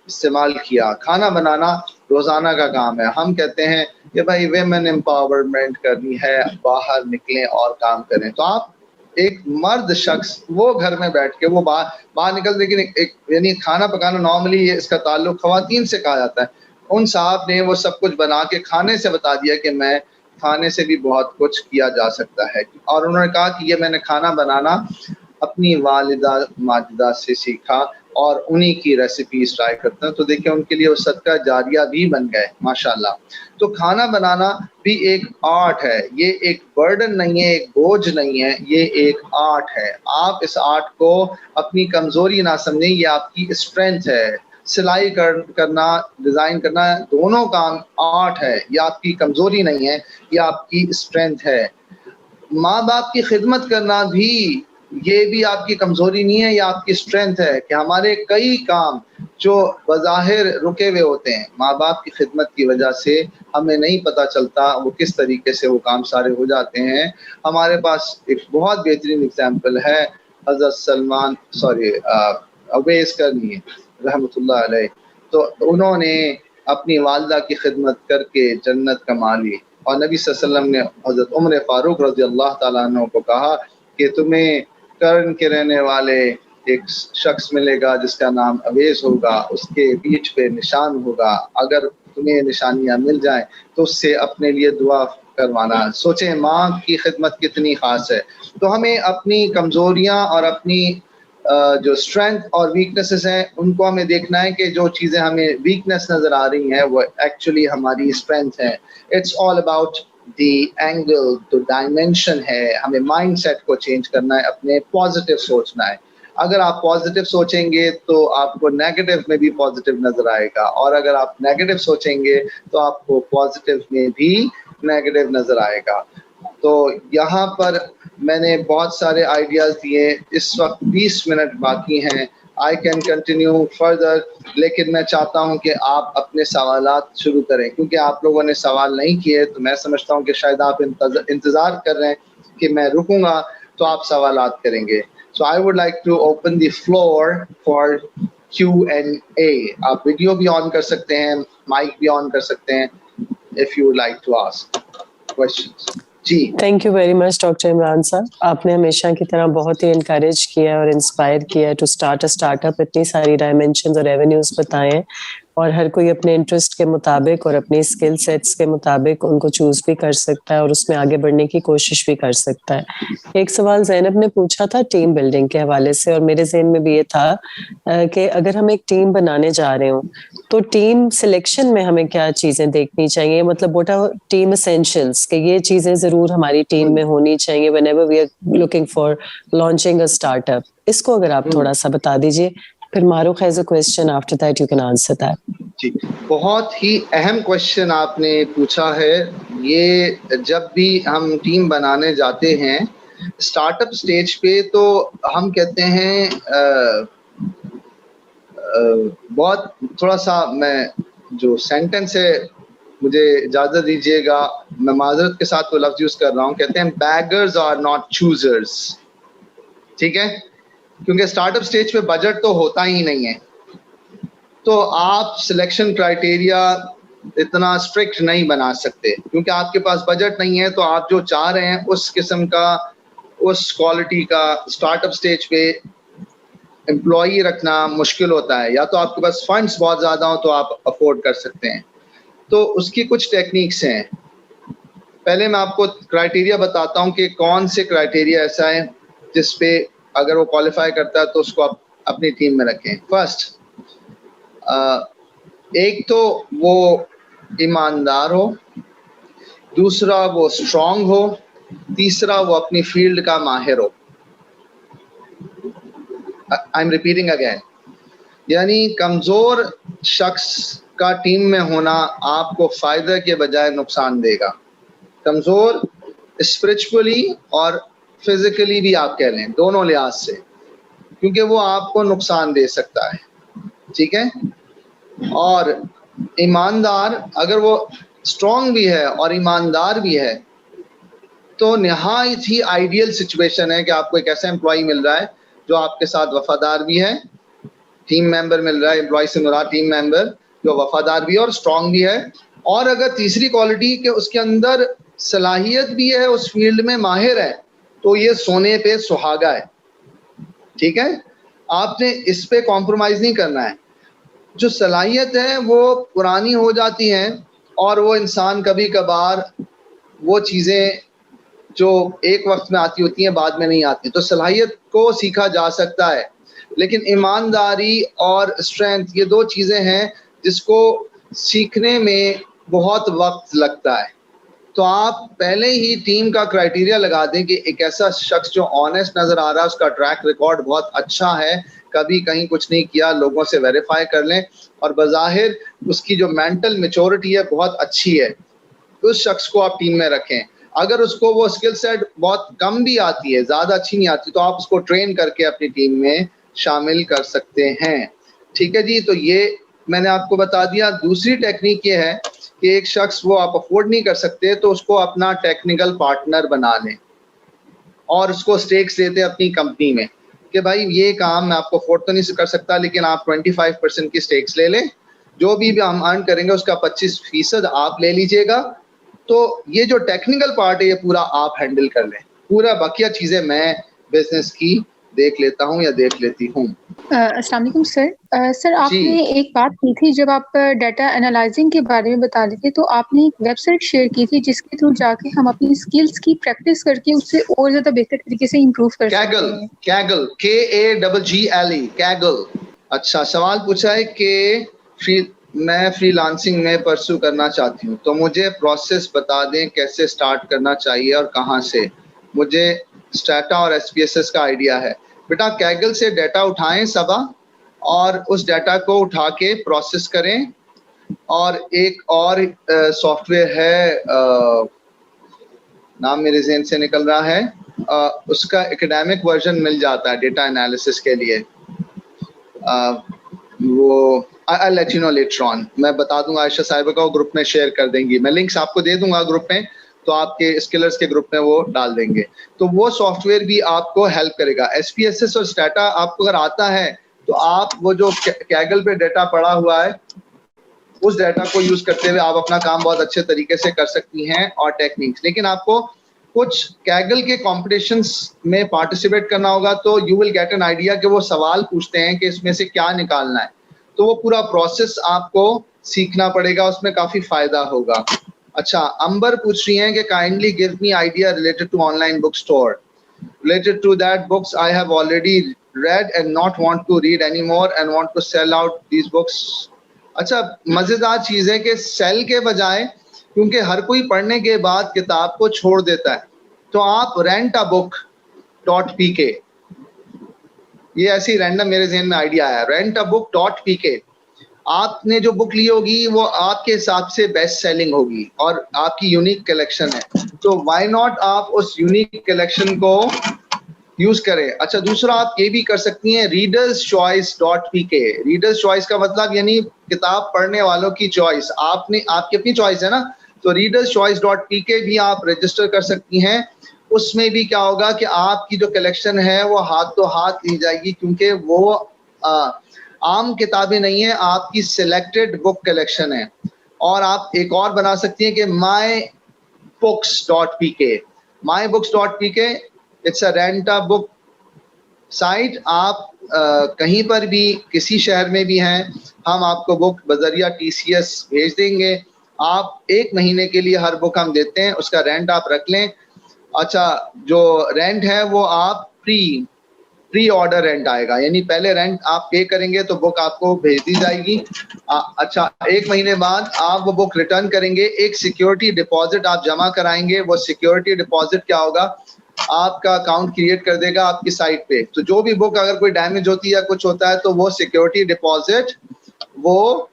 استعمال کیا. کھانا بنانا روزانہ کا کام ہے. ہم کہتے ہیں کہ بھائی ویمن امپاورمنٹ کرنی ہے, باہر نکلیں اور کام کریں. تو آپ ایک مرد شخص وہ گھر میں بیٹھ کے وہ باہر نکل, لیکن یعنی کھانا پکانا نارملی اس کا تعلق خواتین سے کہا جاتا ہے. ان صاحب نے وہ سب کچھ بنا کے کھانے سے بتا دیا کہ میں کھانے سے بھی بہت کچھ کیا جا سکتا ہے. اور انہوں نے کہا کہ یہ میں نے کھانا بنانا اپنی والدہ ماجدہ سے سیکھا, اور انہی کی ریسیپیز ٹرائی کرتے ہیں. تو دیکھیں ان کے لیے وہ صدقہ جاریہ بھی بن گئے ماشاءاللہ. تو کھانا بنانا بھی ایک آرٹ ہے, یہ ایک برڈن نہیں ہے, ایک بوجھ نہیں ہے, یہ ایک آرٹ ہے. آپ اس آرٹ کو اپنی کمزوری نہ سمجھیں, یہ آپ کی اسٹرینتھ ہے. سلائی کرنا, ڈیزائن کرنا, دونوں کام آرٹ ہے. یہ آپ کی کمزوری نہیں ہے, یہ آپ کی اسٹرینتھ ہے. ماں باپ کی خدمت کرنا بھی یہ بھی آپ کی کمزوری نہیں ہے، یہ آپ کی اسٹرینتھ ہے کہ ہمارے کئی کام جو بظاہر رکے ہوئے ہوتے ہیں ماں باپ کی خدمت کی وجہ سے ہمیں نہیں پتہ چلتا وہ کس طریقے سے وہ کام سارے ہو جاتے ہیں. ہمارے پاس ایک بہت بہترین اگزامپل ہے حضرت اویس کرنی رحمۃ اللہ علیہ. تو انہوں نے اپنی والدہ کی خدمت کر کے جنت کما لی، اور نبی صلی اللہ علیہ وسلم نے حضرت عمر فاروق رضی اللہ تعالیٰ عنہ کو کہا کہ تمہیں کرن کے رہنے والے ایک شخص ملے گا جس کا نام اویس ہوگا، اس کے پیٹھ پہ نشان ہوگا، اگر تمہیں نشانیاں مل جائیں تو اس سے اپنے لیے دعا کروانا. سوچیں ماں کی خدمت کتنی خاص ہے. تو ہمیں اپنی کمزوریاں اور اپنی جو اسٹرینتھ اور ویکنیسز ہیں ان کو ہمیں دیکھنا ہے کہ جو چیزیں ہمیں ویکنیس نظر آ رہی ہیں وہ ایکچولی ہماری اسٹرینتھ ہے. It's all about the angle, تو ڈائمینشن ہے. ہمیں مائنڈ سیٹ کو چینج کرنا ہے، اپنے پازیٹیو سوچنا ہے. اگر آپ پازیٹیو سوچیں گے تو آپ کو نیگیٹو میں بھی پازیٹیو نظر آئے گا، اور اگر آپ نیگیٹو سوچیں گے تو آپ کو پازیٹیو میں بھی نیگیٹو نظر آئے گا. تو یہاں پر میں نے بہت سارے آئیڈیاز دیے. اس وقت 20 منٹ باقی ہیں. آئی کین کنٹینیو فردر، لیکن میں چاہتا ہوں کہ آپ اپنے سوالات شروع کریں، کیونکہ آپ لوگوں نے سوال نہیں کیے تو میں سمجھتا ہوں کہ شاید آپ انتظار کر رہے ہیں کہ میں رکوں گا تو آپ سوالات کریں گے. So I would like to open the floor for Q&A. آپ ویڈیو بھی آن کر سکتے ہیں، مائک بھی آن کر سکتے ہیں if you would like to ask questions. جی thank you very much doctor Imran صاحب. آپ نے ہمیشہ کی طرح بہت ہی انکریج کیا اور انسپائر کیا ٹو اسٹارٹ اپ. اتنی ساری ڈائمینشنز اور ایونیوز بتائے ہیں، اور ہر کوئی اپنے انٹرسٹ کے مطابق اور اپنی اسکل سیٹس کے مطابق ان کو چوز بھی کر سکتا ہے اور اس میں آگے بڑھنے کی کوشش بھی کر سکتا ہے. ایک سوال زینب نے پوچھا تھا ٹیم بلڈنگ کے حوالے سے، اور میرے ذہن میں بھی یہ تھا کہ اگر ہم ایک ٹیم بنانے جا رہے ہوں تو ٹیم سلیکشن میں ہمیں کیا چیزیں دیکھنی چاہیے، مطلب واٹ آر ٹیم اسینشلس، کہ یہ چیزیں ضرور ہماری ٹیم میں ہونی چاہیے whenever we are looking for launching a startup. اس کو اگر آپ تھوڑا سا بتا دیجیے. پھر Marooq has a question after that you can answer that. جی بہت ہی اہم کوشچن آپ نے پوچھا ہے. یہ جب بھی ہم ٹیم بنانے جاتے ہیں اسٹارٹ اپ سٹیج پہ تو ہم کہتے ہیں بہت تھوڑا سا میں جو سینٹنس ہے مجھے اجازت دیجیے گا، میں معذرت کے ساتھ وہ لفظ یوز کر رہا ہوں. کہتے ہیں بیگرز آر ناٹ چوزرز. ٹھیک ہے، کیونکہ اسٹارٹ اپ سٹیج پہ بجٹ تو ہوتا ہی نہیں ہے، تو آپ سلیکشن کرائٹیریا اتنا اسٹرکٹ نہیں بنا سکتے. کیونکہ آپ کے پاس بجٹ نہیں ہے تو آپ جو چاہ رہے ہیں اس قسم کا، اس کوالٹی کا اسٹارٹ اپ سٹیج پہ امپلائی رکھنا مشکل ہوتا ہے. یا تو آپ کے پاس فنڈس بہت زیادہ ہوں تو آپ افورڈ کر سکتے ہیں. تو اس کی کچھ ٹیکنیکس ہیں. پہلے میں آپ کو کرائٹیریا بتاتا ہوں کہ کون سے کرائٹیریا ایسا ہے جس پہ اگر وہ کوالیفائی کرتا ہے تو اس کو آپ اپنی ٹیم میں رکھیں. فرسٹ، ایک تو وہ ایماندار ہو، دوسرا وہ اسٹرانگ ہو، تیسرا وہ اپنی فیلڈ کا ماہر ہو. I am repeating again. یعنی کمزور شخص کا ٹیم میں ہونا آپ کو فائدہ کے بجائے نقصان دے گا. کمزور اسپرچولی اور فزیکلی بھی آپ کہہ لیں، دونوں لحاظ سے، کیونکہ وہ آپ کو نقصان دے سکتا ہے. ٹھیک ہے. اور ایماندار، اگر وہ اسٹرانگ بھی ہے اور ایماندار بھی ہے تو نہایت ہی آئیڈیل سچویشن ہے کہ آپ کو ایک ایسا امپلائی مل رہا ہے جو آپ کے ساتھ وفادار بھی ہے. ٹیم ممبر مل رہا ہے، امپلائی سے مراد ٹیم ممبر جو وفادار بھی ہے اور اسٹرانگ بھی ہے. اور اگر تیسری کوالٹی کہ اس کے اندر صلاحیت بھی ہے، اس فیلڈ میں ماہر ہے، تو یہ سونے پہ سہاگا ہے. ٹھیک ہے، آپ نے اس پہ کمپرومائز نہیں کرنا ہے. جو صلاحیت ہے وہ پرانی ہو جاتی ہیں اور وہ انسان کبھی کبھار وہ چیزیں جو ایک وقت میں آتی ہوتی ہیں بعد میں نہیں آتی، تو صلاحیت کو سیکھا جا سکتا ہے. لیکن ایمانداری اور اسٹرینتھ یہ دو چیزیں ہیں جس کو سیکھنے میں بہت وقت لگتا ہے. تو آپ پہلے ہی ٹیم کا کرائٹیریا لگا دیں کہ ایک ایسا شخص جو آنیسٹ نظر آ رہا ہے، اس کا ٹریک ریکارڈ بہت اچھا ہے، کبھی کہیں کچھ نہیں کیا، لوگوں سے ویریفائی کر لیں، اور بظاہر اس کی جو مینٹل میچورٹی ہے بہت اچھی ہے، اس شخص کو آپ ٹیم میں رکھیں. اگر اس کو وہ اسکل سیٹ بہت کم بھی آتی ہے, زیادہ اچھی نہیں آتی, تو آپ اس کو ٹرین کر کے اپنی ٹیم میں شامل کر سکتے ہیں. ٹھیک ہے جی, تو یہ میں نے آپ کو بتا دیا. دوسری ٹیکنیک یہ ہے کہ ایک شخص وہ آپ افورڈ نہیں کر سکتے تو اس کو اپنا ٹیکنیکل پارٹنر بنا لیں اور اس کو سٹیکس دیتے اپنی کمپنی میں کہ بھائی یہ کام میں آپ کو افورڈ تو نہیں کر سکتا, لیکن آپ 25% کی سٹیکس لے لیں, جو بھی ہم ارن کریں گے اس کا 25% آپ لے لیجئے گا. تو یہ جو ٹیکنیکل پارٹ ہے یہ پورا آپ ہینڈل کر لیں, پورا بقیہ چیزیں میں بزنس کی دیکھ لیتا ہوں یا دیکھ لیتی ہوں. السلام علیکم سر. سر آپ جی نے ایک بات کی تھی جب آپ ڈیٹا انالائزنگ کے بارے میں بتا رہے تھے, تو آپ نے ایک ویب سائٹ شیئر کی تھی جس کے تھرو جا کے ہم اپنی اسکلس کی پریکٹس کر کے اس سے اور زیادہ بہتر طریقے سے امپروو کر سکتے ہیں. کیگل KAGGLE کیگل. اچھا, سوال پوچھا ہے کہ میں فری لانسنگ میں پرسو کرنا چاہتی ہوں, تو مجھے پروسیس بتا دیں کیسے سٹارٹ کرنا چاہیے اور کہاں سے. مجھے اسٹیٹا اور SPSS کا آئیڈیا ہے. بیٹا کیگل سے ڈیٹا اٹھائیں صبا, اور اس ڈیٹا کو اٹھا کے پروسیس کریں. اور ایک اور سافٹ ویئر ہے, نام میرے ذہن سے نکل رہا ہے, اس کا ایکڈیمک ورژن مل جاتا ہے ڈیٹا انالیسس کے لیے. وہ I'll let you know later on. میں بتا دوں گا, عائشہ صاحبہ کا وہ گروپ میں شیئر کر دیں گی, میں لنکس آپ کو دے دوں گا گروپ میں, تو آپ کے اسکلرز کے گروپ میں وہ ڈال دیں گے. تو وہ سافٹ ویئر بھی آپ کو ہیلپ کرے گا. SPSS اور اسٹیٹا آپ کو اگر آتا ہے تو آپ وہ جو کیگل پہ ڈیٹا پڑا ہوا ہے اس ڈیٹا کو یوز کرتے ہوئے آپ اپنا کام بہت اچھے طریقے سے کر سکتی ہیں. اور ٹیکنیکس, لیکن آپ کو کچھ کیگل کے کمپٹیشنز میں پارٹیسپیٹ کرنا ہوگا, تو you will get an idea کہ وہ سوال پوچھتے ہیں کہ اس میں سے کیا نکالنا ہے. تو وہ پورا پروسیس آپ کو سیکھنا پڑے گا, اس میں کافی فائدہ ہوگا. اچھا, امبر پوچھ رہی ہیں کہ kindly give me idea related to online book store. Related to that, books I have already read and not want to read anymore and want to sell out these books. اچھا, مزیدار چیز ہے کہ سیل کے بجائے, کیونکہ ہر کوئی پڑھنے کے بعد کتاب کو چھوڑ دیتا ہے, تو آپ rentabook.pk, یہ ایسی رینڈم میرے ذہن میں آئیڈیا ہے, rentabook.pk. آپ نے جو بک لی ہوگی وہ آپ کے حساب سے بیسٹ سیلنگ ہوگی اور آپ کی یونیک کلیکشن ہے, تو وائی ناٹ آپ اس یونیک کلیکشن کو یوز کریں. اچھا, دوسرا آپ یہ بھی کر سکتی ہیں readerschoice.pk. ریڈرز چوائس کا مطلب یعنی کتاب پڑھنے والوں کی چوائس, آپ کی اپنی چوائس ہے نا, تو readerschoice.pk بھی آپ رجسٹر کر سکتی ہیں. اس میں بھی کیا ہوگا کہ آپ کی جو کلیکشن ہے وہ ہاتھ تو ہاتھ لی جائے گی, کیونکہ وہ عام کتابیں نہیں ہیں, آپ کی سلیکٹڈ بک کلیکشن ہے. اور آپ ایک اور بنا سکتی ہیں کہ mybooks.pk. mybooks.pk it's a rent a book site. آپ کہیں پر بھی کسی شہر میں بھی ہیں, ہم آپ کو بک بذریعہ TCS بھیج دیں گے. آپ 1 مہینے کے لیے ہر بک ہم دیتے ہیں, اس کا رینٹ آپ رکھ لیں. اچھا, جو رینٹ ہے وہ آپ پری آرڈر رینٹ آئے گا, یعنی پہلے رینٹ آپ پے کریں گے تو بک آپ کو بھیج دی جائے گی. اچھا, 1 مہینے بعد آپ وہ بک ریٹرن کریں گے, ایک سیکیورٹی ڈپازٹ آپ جمع کرائیں گے. وہ سیکیورٹی ڈپازٹ کیا ہوگا, آپ کا اکاؤنٹ کریٹ کر دے گا آپ کی سائٹ پہ. تو جو بھی بک اگر کوئی ڈیمیج ہوتی ہے یا کچھ ہوتا ہے تو وہ سیکیورٹی ڈپازٹ, وہ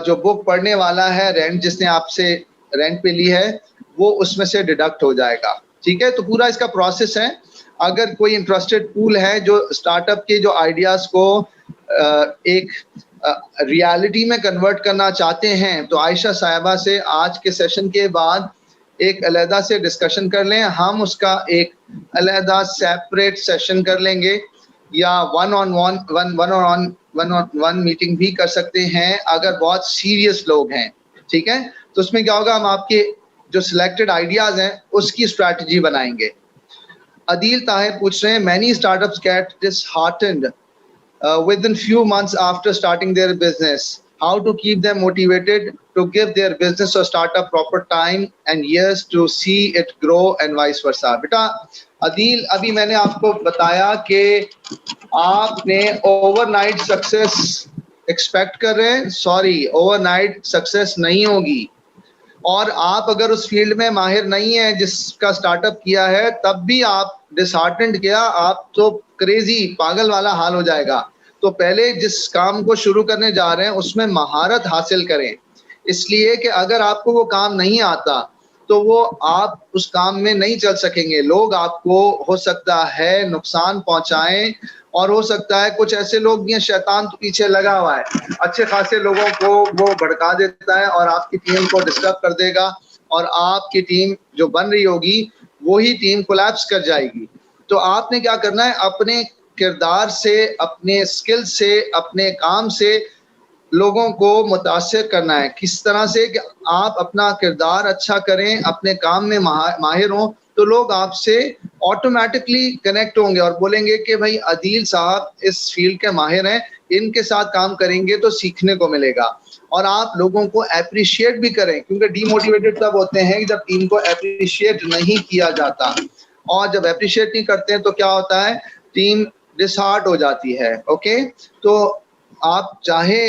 جو بک پڑھنے والا ہے رینٹ, جس نے آپ سے رینٹ پہ لی ہے, وہ اس میں سے ڈیڈکٹ ہو جائے گا. ٹھیک ہے, تو پورا اس کا پروسیس ہے. اگر کوئی انٹرسٹڈ پول ہے جو اسٹارٹ اپ کے جو آئیڈیاز کو ایک ریالٹی میں کنورٹ کرنا چاہتے ہیں, تو عائشہ صاحبہ سے آج کے سیشن کے بعد ایک علیحدہ سے ڈسکشن کر لیں. ہم اس کا ایک علیحدہ سیپریٹ سیشن کر لیں گے, یا ون آن ون میٹنگ بھی کر سکتے ہیں اگر بہت سیریس لوگ ہیں. ٹھیک ہے, تو اس میں کیا ہوگا, ہم آپ کے جو سلیکٹڈ آئیڈیاز ہیں اس کی اسٹریٹجی بنائیں گے. عدیل طاہر پوچھ رہے ہیں, many startups get disheartened within few months after starting their business. How to keep them motivated to give their business or startup proper time and years to see it grow and vice versa. بیٹا عدیل, ابھی میں نے آپ کو بتایا کہ آپ نے اوور نائٹ سکسیس ایکسپیکٹ کر رہے ہیں. سوری, اوور نائٹ سکسیس نہیں ہوگی. اور آپ اگر اس فیلڈ میں ماہر نہیں ہیں جس کا سٹارٹ اپ کیا ہے, تب بھی آپ ڈس ہارٹنڈ کیا, آپ تو کریزی پاگل والا حال ہو جائے گا. تو پہلے جس کام کو شروع کرنے جا رہے ہیں اس میں مہارت حاصل کریں, اس لیے کہ اگر آپ کو وہ کام نہیں آتا تو وہ آپ اس کام میں نہیں چل سکیں گے. لوگ آپ کو ہو سکتا ہے نقصان پہنچائیں, اور ہو سکتا ہے کچھ ایسے لوگ بھی ہیں, شیطان تو پیچھے لگا ہوا ہے, اچھے خاصے لوگوں کو وہ بھڑکا دیتا ہے اور آپ کی ٹیم کو ڈسٹرب کر دے گا, اور آپ کی ٹیم جو بن رہی ہوگی وہی ٹیم کولیپس کر جائے گی. تو آپ نے کیا کرنا ہے, اپنے کردار سے, اپنے اسکل سے, اپنے کام سے لوگوں کو متاثر کرنا ہے. کس طرح سے کہ آپ اپنا کردار اچھا کریں, اپنے کام میں ماہر ہوں, تو لوگ آپ سے آٹومیٹکلی کنیکٹ ہوں گے اور بولیں گے کہ بھائی عدیل صاحب اس فیلڈ کے ماہر ہیں, ان کے ساتھ کام کریں گے تو سیکھنے کو ملے گا. اور آپ لوگوں کو اپریشیٹ بھی کریں, کیونکہ ڈی موٹیویٹڈ تب ہوتے ہیں جب ٹیم کو اپریشیٹ نہیں کیا جاتا, اور جب اپریشیٹ نہیں کرتے ہیں تو کیا ہوتا ہے, ٹیم ڈس ہارٹ ہو جاتی ہے. اوکے, تو آپ چاہے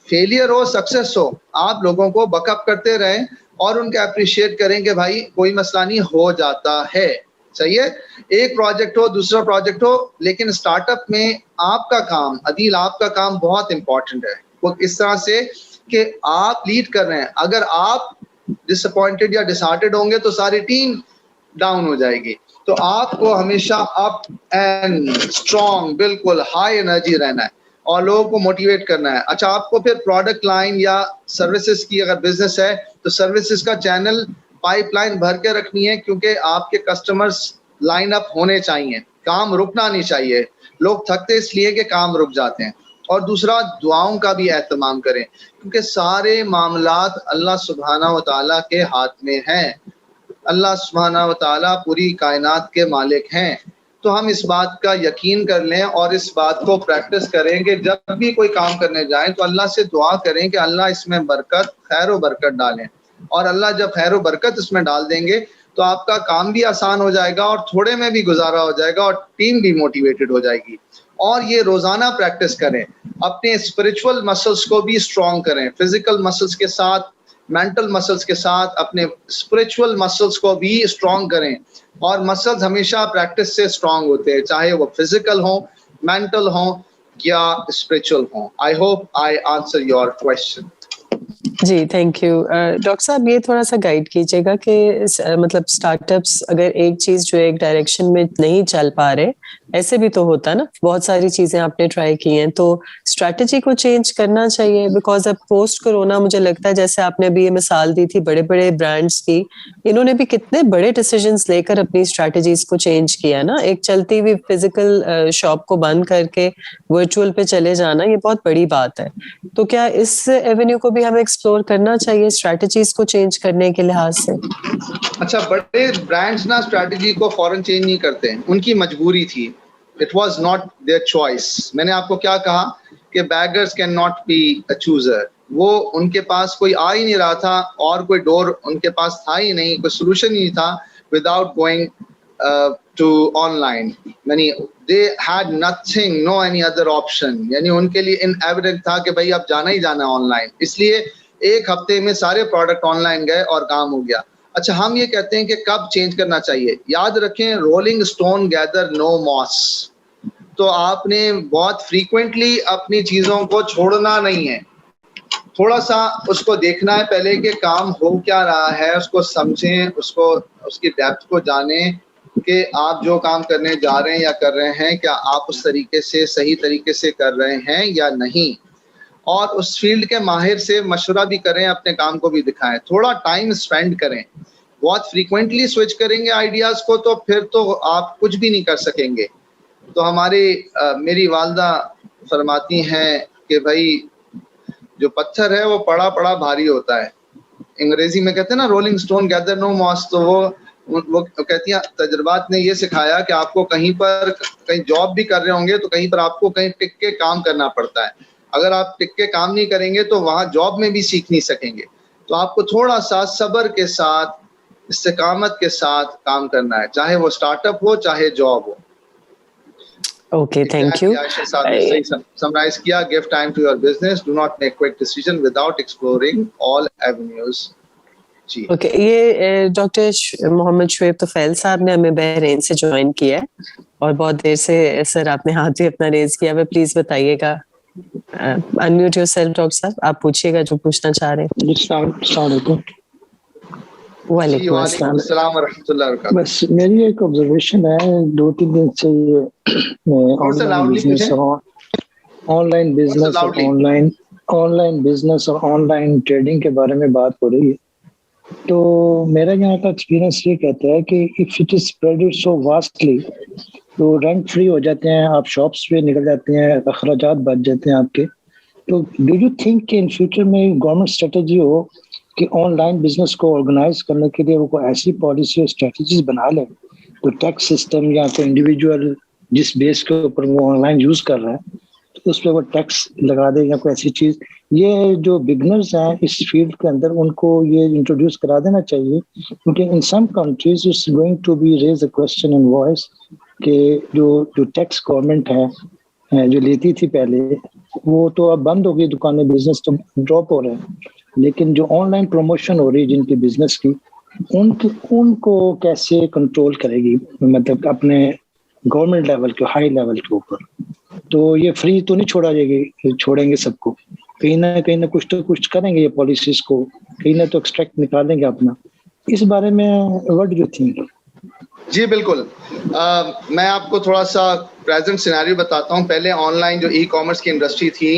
فیلئر ہو سکسیس ہو, آپ لوگوں کو بک اپ کرتے رہیں اور ان کے اپریشیٹ کریں کہ بھائی کوئی مسئلہ نہیں, ہو جاتا ہے. صحیح ہے, ایک پروجیکٹ ہو دوسرا پروجیکٹ ہو, لیکن اسٹارٹ اپ میں آپ کا کام, عدیل آپ کا کام بہت امپورٹنٹ ہے. وہ اس طرح سے کہ آپ لیڈ کر رہے ہیں, اگر آپ ڈس اپوائنٹڈ یا ڈس ہارٹڈ ہوں گے تو ساری ٹیم ڈاؤن ہو جائے گی. تو آپ کو ہمیشہ اپ اینڈ اسٹرانگ, بالکل ہائی انرجی رہنا ہے اور لوگوں کو موٹیویٹ کرنا ہے. اچھا, آپ کو پھر پروڈکٹ لائن یا سروسز کی اگر بزنس ہے تو سروسز کا چینل پائپ لائن بھر کے رکھنی ہے, کیونکہ آپ کے کسٹمرز لائن اپ ہونے چاہیے, کام رکنا نہیں چاہیے. لوگ تھکتے اس لیے کہ کام رک جاتے ہیں. اور دوسرا, دعاؤں کا بھی اہتمام کریں, کیونکہ سارے معاملات اللہ سبحانہ و تعالیٰ کے ہاتھ میں ہیں. اللہ سبحانہ و تعالیٰ پوری کائنات کے مالک ہیں. تو ہم اس بات کا یقین کر لیں اور اس بات کو پریکٹس کریں کہ جب بھی کوئی کام کرنے جائیں تو اللہ سے دعا کریں کہ اللہ اس میں برکت, خیر و برکت ڈالیں. اور اللہ جب خیر و برکت اس میں ڈال دیں گے تو آپ کا کام بھی آسان ہو جائے گا اور تھوڑے میں بھی گزارا ہو جائے گا اور ٹیم بھی موٹیویٹڈ ہو جائے گی. اور یہ روزانہ پریکٹس کریں, اپنے اسپرچول مسلس کو بھی اسٹرانگ کریں, فزیکل مسلس کے ساتھ, مینٹل مسلس کے ساتھ اپنے اسپرچول مسلس کو بھی اسٹرانگ کریں. اور مسلس ہمیشہ پریکٹس سے اسٹرانگ ہوتے ہیں, چاہے وہ فزیکل ہوں, مینٹل ہوں یا اسپرچول ہوں. I hope I answer your question. جی تھینک یو. ڈاکٹر صاحب یہ تھوڑا سا گائیڈ کیجیے گا کہ مطلب اسٹارٹ اپس اگر ایک چیز جو ایک ڈائریکشن میں نہیں چل پا رہے, ایسے بھی تو ہوتا نا, بہت ساری چیزیں آپ نے ٹرائی کی ہیں, تو اسٹریٹجی کو چینج کرنا چاہیے. بیکاز اب پوسٹ کرونا مجھے لگتا ہے, جیسے آپ نے ابھی یہ مثال دی تھی بڑے بڑے برانڈس کی, انہوں نے بھی کتنے بڑے ڈیسیژنس لے کر اپنی اسٹریٹجیز کو چینج کیا نا. ایک چلتی ہوئی فزیکل شاپ کو بند کر کے ورچوئل پہ چلے جانا, یہ بہت بڑی بات ہے. تو کیا اس ایونیو کو بھی ہمیں ایکسپلور کرنا چاہیے اسٹریٹجیز کو چینج کرنے کے لحاظ سے؟ اچھا, بڑے برانڈس نا اسٹریٹجی کو فوراً چینج نہیں کرتے, ان کی مجبوری تھی. It was not their choice. میں نے آپ کو کیا کہا کہ beggars can not be a chooser. وہ ان کے پاس کوئی آ ہی نہیں رہا تھا اور کوئی ڈور ان کے پاس تھا ہی نہیں, کوئی سولوشن ہی نہیں تھا without going to online. یعنی they had nothing, no any other option. یعنی ان کے لیے انایویڈنٹ تھا کہ بھائی اب جانا ہی جانا آن لائن. اس لیے ایک ہفتے میں سارے پروڈکٹ آن لائن گئے اور کام ہو گیا. اچھا, ہم یہ کہتے ہیں کہ کب چینج کرنا چاہیے. یاد رکھیں, رولنگ اسٹون گیدر نو ماس. تو آپ نے بہت فریکوینٹلی اپنی چیزوں کو چھوڑنا نہیں ہے, تھوڑا سا اس کو دیکھنا ہے پہلے کہ کام ہو کیا رہا ہے, اس کو سمجھیں, اس کی ڈیپتھ کو جانیں کہ آپ جو کام کرنے جا رہے ہیں یا کر رہے ہیں کیا آپ اس طریقے سے صحیح طریقے سے کر رہے ہیں یا نہیں. اور اس فیلڈ کے ماہر سے مشورہ بھی کریں, اپنے کام کو بھی دکھائیں, تھوڑا ٹائم اسپینڈ کریں. بہت فریکوینٹلی سوئچ کریں گے آئیڈیاز کو تو پھر تو آپ کچھ بھی نہیں کر سکیں گے. تو میری والدہ فرماتی ہیں کہ بھائی جو پتھر ہے وہ پڑا پڑا بھاری ہوتا ہے. انگریزی میں کہتے ہیں نا رولنگ اسٹون گیدر نو ماس. تو وہ کہتی ہیں تجربات نے یہ سکھایا کہ آپ کو کہیں جاب بھی کر رہے ہوں گے تو کہیں پر آپ کو کہیں ٹک کے کام کرنا پڑتا ہے. اگر آپ ٹک کے کام نہیں کریں گے تو وہاں جاب میں بھی سیکھ نہیں سکیں گے. تو آپ کو تھوڑا سا صبر کے ساتھ, استقامت کے ساتھ کام کرنا ہے, چاہے وہ اسٹارٹ اپ ہو چاہے job who. Okay, thank you. عائشہ صاحب نے صحیح سمرائز کیا. Give time to your business. Do not make quick decision without exploring all avenues. G okay, یہ ڈاکٹر محمد شعیب طفیل صاحب نے ہمیں بحرین سے جوائن کیا ہے اور بہت دیر سے سر آپ نے ہاتھ بھی اپنا ریز کیا ہوا, پلیز بتائیے گا. انمیوٹ یور سیلف ڈاکٹر صاحب, آپ پوچھیے گا جو پوچھنا چاہ رہے ہیں. السلام علیکم. وعلیکم وعلیکم السلام. السلام ورحمۃ اللہ وبرکاتہ. بس میری ایک آبزرویشن ہے, 2-3 دن سے تھوڑا سا لاؤڈلی پوچھیں. آن لائن بزنس اور آن لائن بزنس اور آن لائن ٹریڈنگ کے بارے میں بات ہو رہی ہے. تو میرا یہاں کا ایکسپیرینس یہ کہتا ہے کہ if it is spread so vastly تو رینٹ فری ہو جاتے ہیں, آپ شاپس پہ نکل جاتے ہیں, اخراجات بچ جاتے ہیں آپ کے. تو ڈو یو تھنک کہ ان فیوچر میں گورنمنٹ اسٹریٹجی ہو کہ آن لائن بزنس کو آرگنائز کرنے کے لیے وہ کوئی ایسی پالیسی اور اسٹریٹجیز بنا لیں, تو ٹیکس سسٹم یا کوئی انڈیویجول جس بیس کے اوپر وہ آن لائن یوز کر رہے ہیں تو اس پہ وہ ٹیکس لگا دے یا کوئی ایسی چیز. یہ جو بگنرز ہیں اس فیلڈ کے اندر ان کو یہ انٹروڈیوس کرا دینا چاہیے, کیونکہ in some countries it's going to be raise a question in voice کہ جو ٹیکس گورنمنٹ ہے جو لیتی تھی پہلے وہ تو اب بند ہو گئی دکانیں, بزنس تو ڈراپ ہو رہے ہیں, لیکن جو آن لائن پروموشن ہو رہی ہے جن کی بزنس کی ان کو کیسے کنٹرول کرے گی, مطلب اپنے گورنمنٹ لیول کے ہائی لیول کے اوپر. تو یہ فری تو نہیں چھوڑا جائے گی, چھوڑیں گے سب کو, کہیں نہ کچھ تو کچھ کریں گے یہ پالیسیز کو, کہیں نہ تو ایکسٹریکٹ نکالیں گے اپنا. اس بارے میں واٹ ڈو یو تھنک؟ جی بالکل, میں آپ کو تھوڑا سا پریزنٹ سینیریو بتاتا ہوں. پہلے آن لائن جو ای کامرس کی انڈسٹری تھی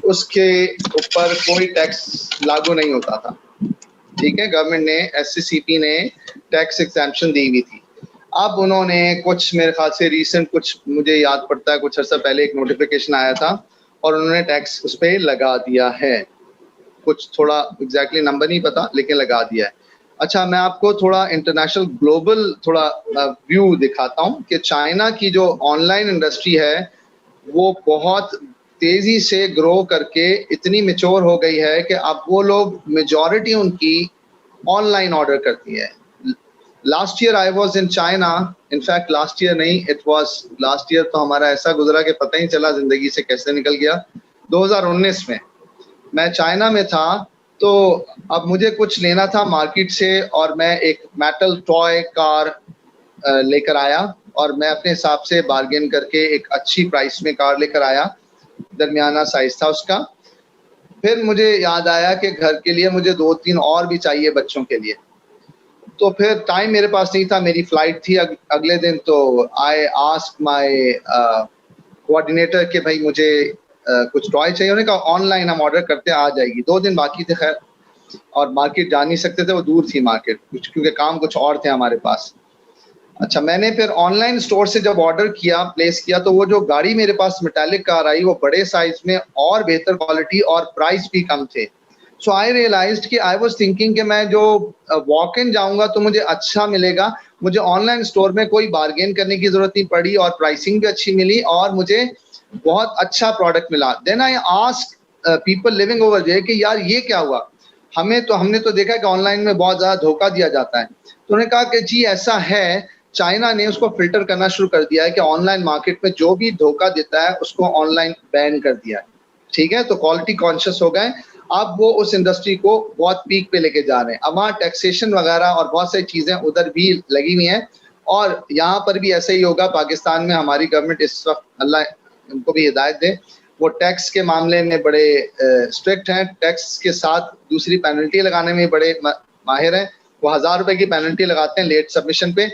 اس کے اوپر کوئی ٹیکس لاگو نہیں ہوتا تھا, ٹھیک ہے. گورنمنٹ نے SCCP نے ٹیکس ایگزامپشن دی ہوئی تھی. اب انہوں نے کچھ میرے خیال سے ریسنٹ, کچھ مجھے یاد پڑتا ہے کچھ عرصہ پہلے ایک نوٹیفیکیشن آیا تھا اور انہوں نے ٹیکس اس پہ لگا دیا ہے. کچھ تھوڑا ایگزیکٹلی نمبر نہیں پتا لیکن لگا دیا ہے. اچھا, میں آپ کو تھوڑا انٹرنیشنل گلوبل تھوڑا ویو دکھاتا ہوں کہ چائنا کی جو آن لائن انڈسٹری ہے وہ بہت تیزی سے گرو کر کے اتنی میچور ہو گئی ہے کہ اب وہ لوگ میجورٹی ان کی آن لائن آرڈر کرتی ہے. Last year I was in China, in fact last year نہیں, اٹ واز لاسٹ ایئر تو ہمارا ایسا گزرا کہ پتہ ہی چلا زندگی سے کیسے نکل گیا. 2019 میں چائنا میں تھا. تو اب مجھے کچھ لینا تھا مارکیٹ سے اور میں ایک میٹل ٹوائے کار لے کر آیا اور میں اپنے حساب سے بارگین کر کے ایک اچھی پرائس میں کار لے کر آیا, درمیانہ سائز تھا اس کا. پھر مجھے یاد آیا کہ گھر کے لیے مجھے 2-3 اور بھی چاہیے بچوں کے لیے. تو پھر ٹائم میرے پاس نہیں تھا, میری فلائٹ تھی اگلے دن. تو آئی آسک مائی کوآرڈینیٹر کہ بھائی مجھے کچھ ٹوائے چاہیے. انہوں نے کہا آن لائن ہم آرڈر کرتے آ جائے گی. 2 دن باقی تھے خیر, اور مارکیٹ جا نہیں سکتے تھے, وہ دور تھی مارکیٹ کیونکہ کام کچھ اور تھے ہمارے پاس. اچھا, میں نے پھر آن لائن اسٹور سے جب آرڈر کیا, پلیس کیا, تو وہ جو گاڑی میرے پاس میٹالک کار آئی وہ بڑے سائز میں اور بہتر کوالٹی اور پرائس بھی کم تھے. سو آئی ریئلائزڈ کہ آئی واز تھنکنگ کہ میں جو واک ان جاؤں گا تو مجھے اچھا ملے گا, مجھے آن لائن اسٹور میں کوئی بارگین کرنے کی ضرورت نہیں پڑی اور پرائسنگ بھی اچھی ملی اور مجھے بہت اچھا پروڈکٹ ملا. Then I ask people living over there کہ یار یہ کیا ہوا, ہم نے تو دیکھا کہ آن لائن میں بہت زیادہ دھوکہ دیا جاتا ہے. تو انہوں نے کہا کہ جی ایسا ہے, چائنا نے اس کو فلٹر کرنا شروع کر دیا ہے کہ آن لائن مارکیٹ میں جو بھی دھوکہ دیتا ہے اس کو آن لائن بین کر دیا ہے, ٹھیک ہے. تو کوالٹی کانشیس ہو گئے, اب وہ اس انڈسٹری کو بہت پیک پہ لے کے جا رہے ہیں. اب وہاں ٹیکسیشن وغیرہ اور بہت ساری چیزیں ادھر بھی لگی ہوئی ہیں, اور یہاں پر بھی ایسا ہی ہوگا. پاکستان میں ہماری گورنمنٹ اس وقت, اللہ ان کو بھی ہدایت دے, وہ ٹیکس کے معاملے میں بڑے اسٹرکٹ ہیں. ٹیکس کے ساتھ دوسری پینلٹی لگانے میں بڑے ماہر ہیں. وہ 1000 روپے کی پینلٹی لگاتے ہیں لیٹ سبمیشن پہ.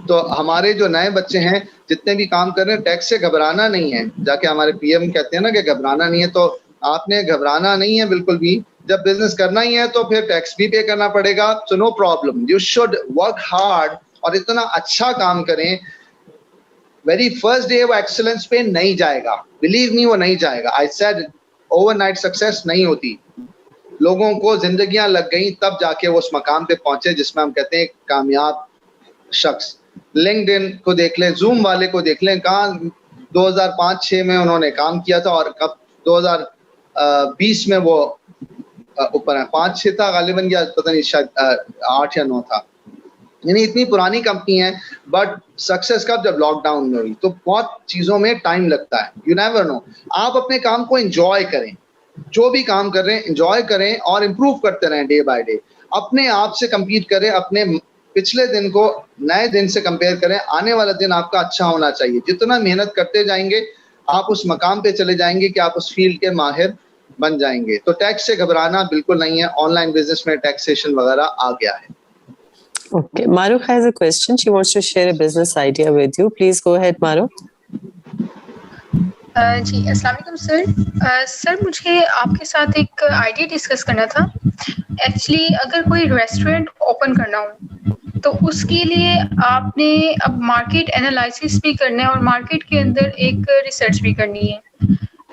تو ہمارے جو نئے بچے ہیں جتنے بھی کام کر رہے ہیں, ٹیکس سے گھبرانا نہیں ہے. جا کے ہمارے PM کہتے ہیں نا کہ گھبرانا نہیں ہے, تو آپ نے گھبرانا نہیں ہے بالکل بھی. جب بزنس کرنا ہی ہے تو پھر ٹیکس بھی پے کرنا پڑے گا, تو no problem, you should work hard اور اتنا اچھا کام کریں. ویری فرسٹ ڈے وہ ایکسلنس پہ نہیں جائے گا, بلیو می وہ نہیں جائے گا. I said overnight success نہیں ہوتی, لوگوں کو زندگیاں لگ گئیں تب جا کے وہ اس مقام پہ پہنچے جس میں ہم کہتے ہیں کامیاب شخص. لنکڈ ان کو دیکھ لیں, زوم والے کو دیکھ لیں, کہاں 2005-6 میں انہوں نے کام کیا تھا اور کب 2020 میں وہ اوپر ہے. 5-6 تھا غالباً, یا پتہ نہیں شاید 8 یا 9 تھا. یعنی اتنی پرانی کمپنی ہے, بٹ سکسیس کب, جب لاک ڈاؤن میں ہوئی. تو بہت چیزوں میں ٹائم لگتا ہے, یو نیور نو. آپ اپنے کام کو انجوائے کریں, جو بھی کام کر رہے ہیں انجوائے کریں اور امپروو کرتے رہیں ڈے بائی ڈے. اپنے آپ سے کمپیٹ کریں, اپنے پچھلے دن کو نئے دن سے کمپیئر کریں. آنے والا دن آپ کا اچھا ہونا چاہیے. جتنا محنت کرتے جائیں گے آپ اس مقام پہ چلے جائیں گے کہ آپ اس فیلڈ کے ماہر بن جائیں گے. تو ٹیکس سے گھبرانا بالکل نہیں ہے, آن لائن بزنس میں ٹیکسیشن وغیرہ آ گیا ہے. Okay, Maruk has a question. She wants to share a business idea with you. Please go ahead, Maruk. جی السلام علیکم سر. سر مجھے آپ کے ساتھ ایک آئیڈیا ڈسکس کرنا تھا. ایکچولی اگر کوئی ریسٹورینٹ اوپن کرنا ہو تو اس کے لیے آپ نے اب مارکیٹ انالائسس بھی کرنا ہے اور مارکیٹ کے اندر ایک ریسرچ بھی کرنی ہے.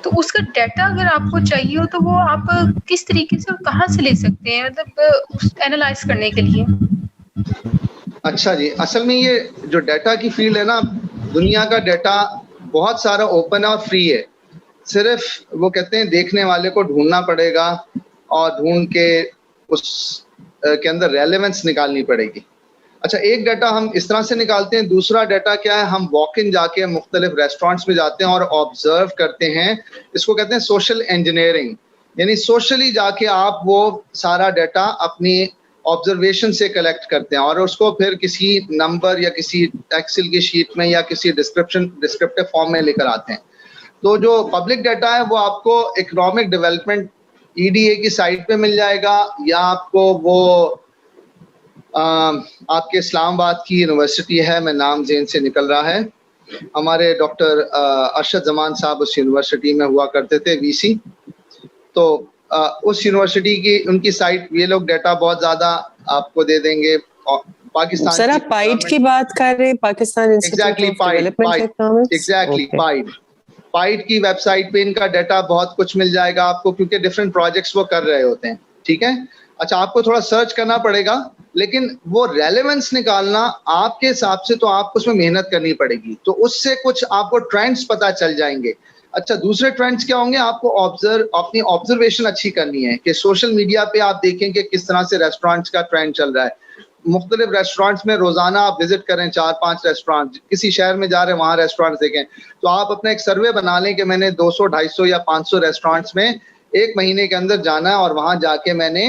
تو اس کا ڈیٹا اگر آپ کو چاہیے ہو تو وہ آپ کس طریقے سے اور کہاں سے لے سکتے ہیں, مطلب اس انالائز کرنے کے لیے؟ اچھا جی, اصل میں یہ جو ڈیٹا کی فیلڈ ہے نا, دنیا کا ڈیٹا بہت سارا اوپن اور فری ہے. صرف وہ کہتے ہیں دیکھنے والے کو ڈھونڈنا پڑے گا اور ڈھونڈ کے اس کے اندر ریلیونس نکالنی پڑے گی. اچھا, ایک ڈیٹا ہم اس طرح سے نکالتے ہیں. دوسرا ڈیٹا کیا ہے, ہم واک ان جا کے مختلف ریسٹورینٹس میں جاتے ہیں اور آبزرو کرتے ہیں. اس کو کہتے ہیں سوشل انجینئرنگ, یعنی سوشلی جا کے آپ وہ سارا ڈیٹا اپنی آبزرویشن سے کلیکٹ کرتے ہیں اور اس کو پھر کسی نمبر یا کسی ایکسل کی شیٹ میں یا کسی ڈسکرپٹیو فارم میں لے کر آتے ہیں. تو جو پبلک ڈیٹا ہے وہ آپ کو اکنامک ڈیولپمنٹ EDA کی سائٹ پہ مل جائے گا, یا آپ کو وہ آپ کے اسلام آباد کی یونیورسٹی ہے, میں نام ذہن سے نکل رہا ہے, ہمارے ڈاکٹر ارشد زمان صاحب اس یونیورسٹی میں ہوا کرتے تھے, VC. تو اس یونیورسٹی کی ان کی سائٹ, یہ لوگ ڈیٹا بہت زیادہ آپ کو دے دیں گے. پاکستان سر آپ پائٹ کی بات کر رہے ہیں, پاکستان پائٹ کی ویب سائٹ پہ ان کا ڈیٹا بہت کچھ مل جائے گا آپ کو, کیونکہ ڈفرینٹ پروجیکٹس وہ کر رہے ہوتے ہیں. ٹھیک ہے, اچھا آپ کو تھوڑا سرچ کرنا پڑے گا, لیکن وہ ریلیونس نکالنا آپ کے حساب سے تو آپ کو اس میں محنت کرنی پڑے گی. تو اس سے کچھ آپ کو ٹرینڈس پتہ چل جائیں گے. اچھا, دوسرے ٹرینڈس کیا ہوں گے, آپ کو اپنی آبزرویشن اچھی کرنی ہے کہ سوشل میڈیا پہ آپ دیکھیں کہ کس طرح سے ریسٹورینٹس کا ٹرینڈ چل رہا ہے. مختلف ریسٹورینٹس میں روزانہ آپ وزٹ کریں, 4-5 ریسٹورینٹ, کسی شہر میں جا رہے ہیں وہاں ریسٹورینٹس دیکھیں. تو آپ اپنا ایک سروے بنا لیں کہ میں نے 200, 250 یا 500 ریسٹورینٹس میں ایک مہینے کے اندر جانا ہے اور وہاں جا کے میں نے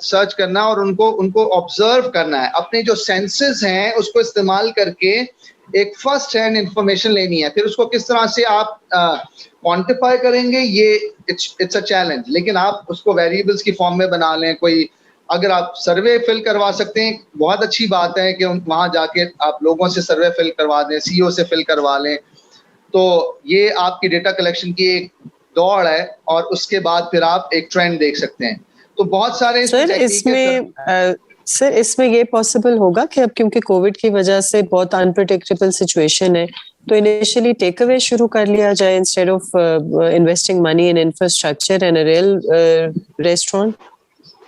سرچ کرنا اور ان کو آبزرو کرنا ہے. اپنے جو سینسز ہیں اس کو استعمال کر کے ایک فرسٹ ہینڈ انفارمیشن لینی ہے. پھر اس کو کس طرح سے آپ کوانٹیفائی کریں گے, یہ اٹس اے چیلنج. لیکن آپ اس کو ویریبلس کی فارم میں بنا لیں. کوئی اگر آپ سروے فل کروا سکتے ہیں, بہت اچھی بات ہے کہ وہاں جا کے آپ لوگوں سے سروے فل کروا دیں, CEO سے فل کروا لیں. تو یہ آپ کی ڈیٹا کلیکشن کی ایک دوڑ ہے, اور اس کے بعد پھر آپ ایک ٹرینڈ دیکھ سکتے ہیں. تو بہت سارے سر اس میں یہ پاسبل ہوگا کہ اب کیونکہ کووڈ کی وجہ سے بہت انپریڈکٹیبل سچویشن ہے, تو انیشلی ٹیک اوے شروع کر لیا جائے instead of investing money in infrastructure and a real restaurant.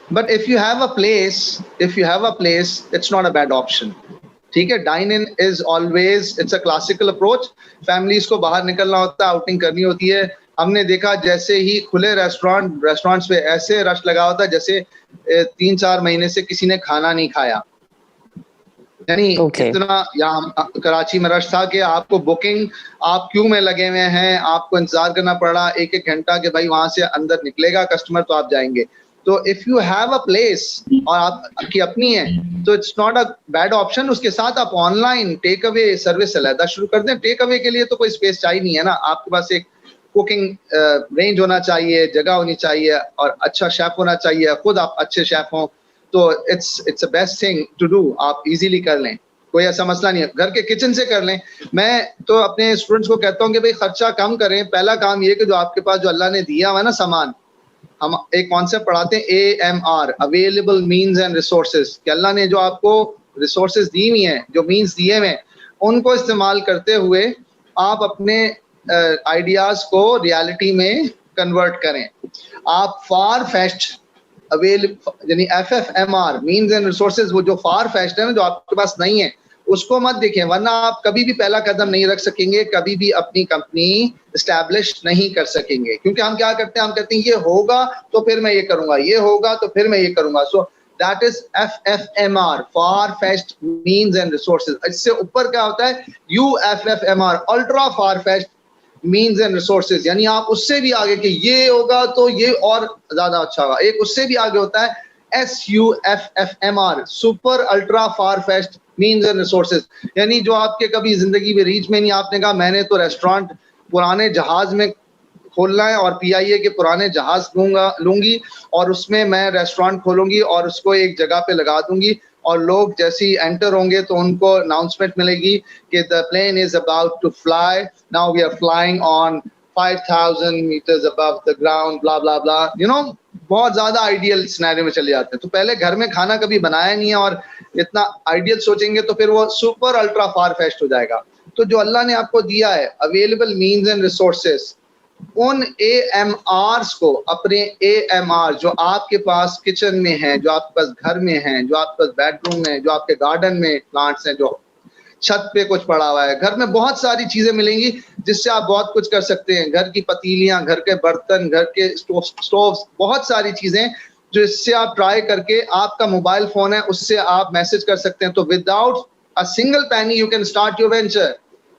But if you have a place, it's not a bad option. ٹھیک ہے, dine in is always it's a classical approach. Families کو باہر نکلنا ہوتا ہے, آؤٹنگ کرنی ہوتی ہے. ہم نے دیکھا جیسے ہی کھلے ریسٹورینٹس پہ ایسے رش لگا ہوتا ہے جیسے 3-4 مہینے سے کسی نے کھانا نہیں کھایا. یعنی اتنا یہاں کراچی میں رش تھا کہ آپ کو بکنگ, آپ کیوں میں لگے ہوئے ہیں, آپ کو انتظار کرنا پڑ رہا 1-1 گھنٹہ کہ بھائی وہاں سے اندر نکلے گا کسٹمر تو آپ جائیں گے. تو if you have a place اور آپ کی اپنی ہے تو it's not a bad option. اس کے ساتھ آپ on line take away service علیحدہ شروع کر دیں. ٹیک اوے کے لیے تو کوئی اسپیس چاہیے نہیں ہے نا, آپ کے پاس ایک کوکنگ رینج ہونا چاہیے, جگہ ہونی چاہیے, اور اچھا شیف ہونا چاہیے, خود آپ اچھے شیف ہوں. تو it's a best thing to do. آپ ایزیلی کر لیں, کوئی ایسا مسئلہ نہیں ہے, گھر کے کچن سے کر لیں. میں تو اپنے اسٹوڈنٹس کو کہتا ہوں کہ بھائی خرچہ کم کریں. پہلا کام یہ کہ جو آپ کے پاس جو اللہ نے دیا ہوا ہے نا سامان, ہم ایک کانسیپٹ پڑھاتے ہیں AMR, available means and resources, کہ اللہ نے جو آپ کو ریسورسز دی ہوئی ہیں, جو مینز دیے ہوئے ہیں, ان کو استعمال کرتے ہوئے آپ اپنے آئیڈیاز کو ریالٹی میں کنورٹ کریں. آپ فار فیچڈ یعنی FFMR مینز اینڈ ریسورسز, وہ جو فار فیچڈ ہے نا, جو آپ کے پاس نہیں ہے, اس کو مت دیکھیں, ورنہ آپ کبھی بھی پہلا قدم نہیں رکھ سکیں گے, کبھی بھی اپنی کمپنی اسٹیبلش نہیں کر سکیں گے. کیونکہ ہم کیا کرتے ہیں, ہم کہتے ہیں یہ ہوگا تو پھر میں یہ کروں گا, یہ ہوگا تو پھر میں یہ کروں گا. So that is FFMR, far fetched means and resources. اس سے اوپر کیا ہوتا ہے UFFMR, ultra far fetched means and resources, یعنی آپ اس سے بھی آگے کہ یہ ہوگا تو یہ اور زیادہ اچھا ہوگا. ایک اس سے بھی آگے ہوتا ہے SUFFMR, super ultra far fetched means and resources, یعنی جو آپ کے کبھی زندگی میں ریچ میں نہیں. آپ نے کہا میں نے تو ریسٹورینٹ پرانے جہاز میں کھولنا ہے اور PIA کے پرانے جہاز لوں گی اور اس میں ریسٹورینٹ کھولوں گی اور اس کو ایک جگہ پہ لگا دوں گی. اور لوگ جیسے ہی انٹر ہوں گے تو ان کو اناؤنسمنٹ ملے گی کہ the plane is about to fly, now we are flying on 5000 meters above the ground, blah blah blah, you know, بہت زیادہ آئیڈیل سینیریو میں چلے جاتے ہیں. تو پہلے گھر میں کھانا کبھی بنایا نہیں ہے اور اتنا آئیڈیل سوچیں گے تو پھر وہ سپر الٹرا فار فیسٹ ہو جائے گا. تو جو اللہ نے آپ کو دیا ہے اویلیبل مینز اینڈ ریسورسز, ان AMRs کو, اپنے AMR جو آپ کے پاس کچن میں ہیں, جو آپ کے پاس گھر میں ہیں, جو آپ کے پاس بیڈ روم میں, جو آپ کے گارڈن میں پلانٹس ہیں, جو چھت پہ کچھ پڑا ہوا ہے, گھر میں بہت ساری چیزیں ملیں گی جس سے آپ بہت کچھ کر سکتے ہیں. گھر کی پتیلیاں, گھر کے برتن, گھر کے اسٹووز, بہت ساری چیزیں جو اس سے آپ ٹرائی کر کے, آپ کا موبائل فون ہے اس سے آپ میسج کر سکتے ہیں. تو without a single پینی you can start your venture.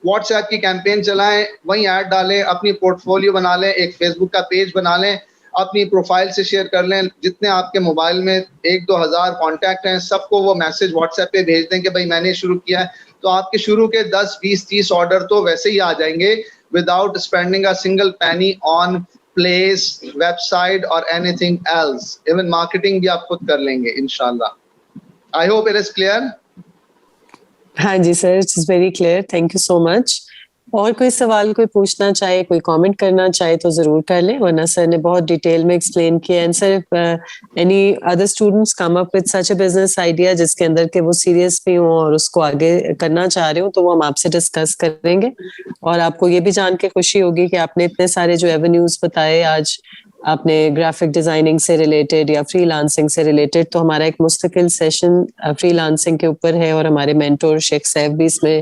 What's app کی کیمپین چلائیں, وہیں ایڈ ڈالیں, اپنی پورٹ فولیو بنا لیں, ایک فیس بک کا پیج بنا لیں, اپنی پروفائل سے شیئر کر لیں. جتنے آپ کے موبائل میں 1-2 ہزار کانٹیکٹ ہیں سب کو وہ میسج واٹس ایپ پہ بھیج دیں کہ بھائی میں نے شروع کیا ہے. تو آپ کے شروع کے 10, 20, 30 آرڈر تو ویسے ہی آ جائیں گے without spending a single penny on place, website اور anything else. Even marketing بھی آپ خود کر لیں گے انشاءاللہ. I hope it is clear. ہاں جی sir, it is very clear, thank you so much. اور کوئی سوال کوئی پوچھنا چاہے, کوئی کامنٹ کرنا چاہے تو ضرور کر لیں, ورنہ سر نے بہت ڈیٹیل میں ایکسپلین کیا. And sir any other students come up with such a business idea جس کے اندر کہ وہ سیریس بھی ہوں اور اس کو آگے کرنا چاہ رہے ہوں, تو وہ ہم آپ سے ڈسکس کریں گے. اور آپ کو یہ بھی جان کے خوشی ہوگی کہ آپ نے اتنے سارے جو ایونیوز بتائے آج, آپ نے گرافک ڈیزائننگ سے ریلیٹڈ یا فری لانسنگ سے ریلیٹڈ, تو ہمارا ایک مستقل سیشن فری لانسنگ کے اوپر ہے, اور ہمارے مینٹور شیخ سیف بھی اس میں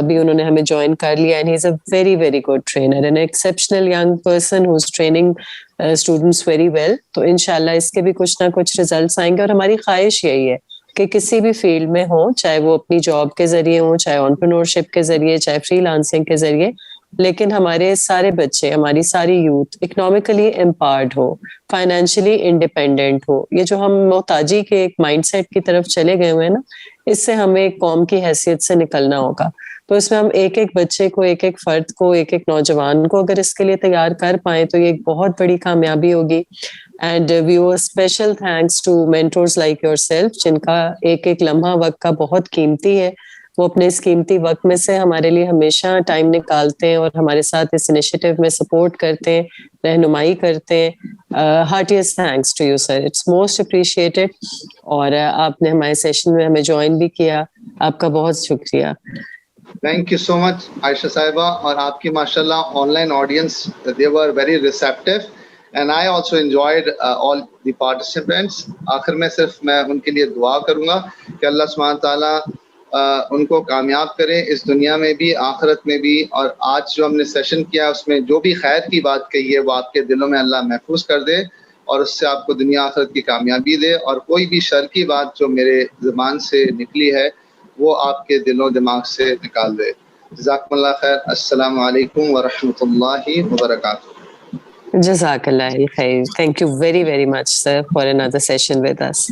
بھی انہوں نے ہمیں جوائن کر لیا. And he is a very very good trainer and exceptional young person who is training students very well. تو انشاءاللہ اس کے بھی کچھ نہ کچھ ریزلٹس آئیں گے. اور ہماری خواہش یہی ہے کہ کسی بھی فیلڈ میں ہوں, چاہے وہ اپنی جاب کے ذریعے ہوں, چاہے انٹرپرینورشپ کے ذریعے, چاہے فری لانسنگ کے ذریعے, لیکن ہمارے سارے بچے, ہماری ساری یوتھ اکنامکلی امپاورڈ ہو, فائنینشلی انڈیپینڈنٹ ہو. یہ جو ہم محتاجی کے ایک مائنڈ سیٹ کی طرف چلے گئے ہوئے ہیں نا, اس سے ہمیں ایک قوم کی حیثیت سے نکلنا ہوگا. تو اس میں ہم ایک ایک بچے کو, ایک ایک فرد کو, ایک ایک نوجوان کو اگر اس کے لیے تیار کر پائیں تو یہ ایک بہت بڑی کامیابی ہوگی. And we owe special thanks to mentors like yourself, جن کا ایک ایک لمحہ وقت کا بہت قیمتی ہے. وہ اپنے اس قیمتی وقت میں سے ہمارے لیے ہمیشہ ٹائم نکالتے ہیں اور ہمارے ساتھ اس انیشیٹو میں سپورٹ کرتے ہیں, رہنمائی کرتے ہیں. Heartiest thanks to you sir, it's most appreciated. اور آپ نے ہمارے سیشن میں ہمیں جوائن بھی کیا, آپ کا بہت شکریہ. تھینک یو سو مچ عائشہ صاحبہ. اور آپ کی ماشاءاللہ on line audience, they were very receptive and I also enjoyed all the participants. آخر میں صرف میں ان کے لیے دعا کروں گا کہ اللہ سبحانہ تعالیٰ ان کو کامیاب کرے اس دنیا میں بھی, آخرت میں بھی. اور آج جو ہم نے سیشن کیا اس میں جو بھی خیر کی بات کہی ہے وہ آپ کے دلوں میں اللہ محفوظ کر دے اور اس سے آپ کو دنیا آخرت کی کامیابی دے. اور کوئی بھی شر کی بات جو میرے زبان سے نکلی ہے وہ آپ کے دل و دماغ سے نکال دے. جزاکم اللہ خیر. السلام علیکم ورحمۃ اللہ وبرکاتہ. جزاک اللہ خیر. Thank you very very much sir for another session with us.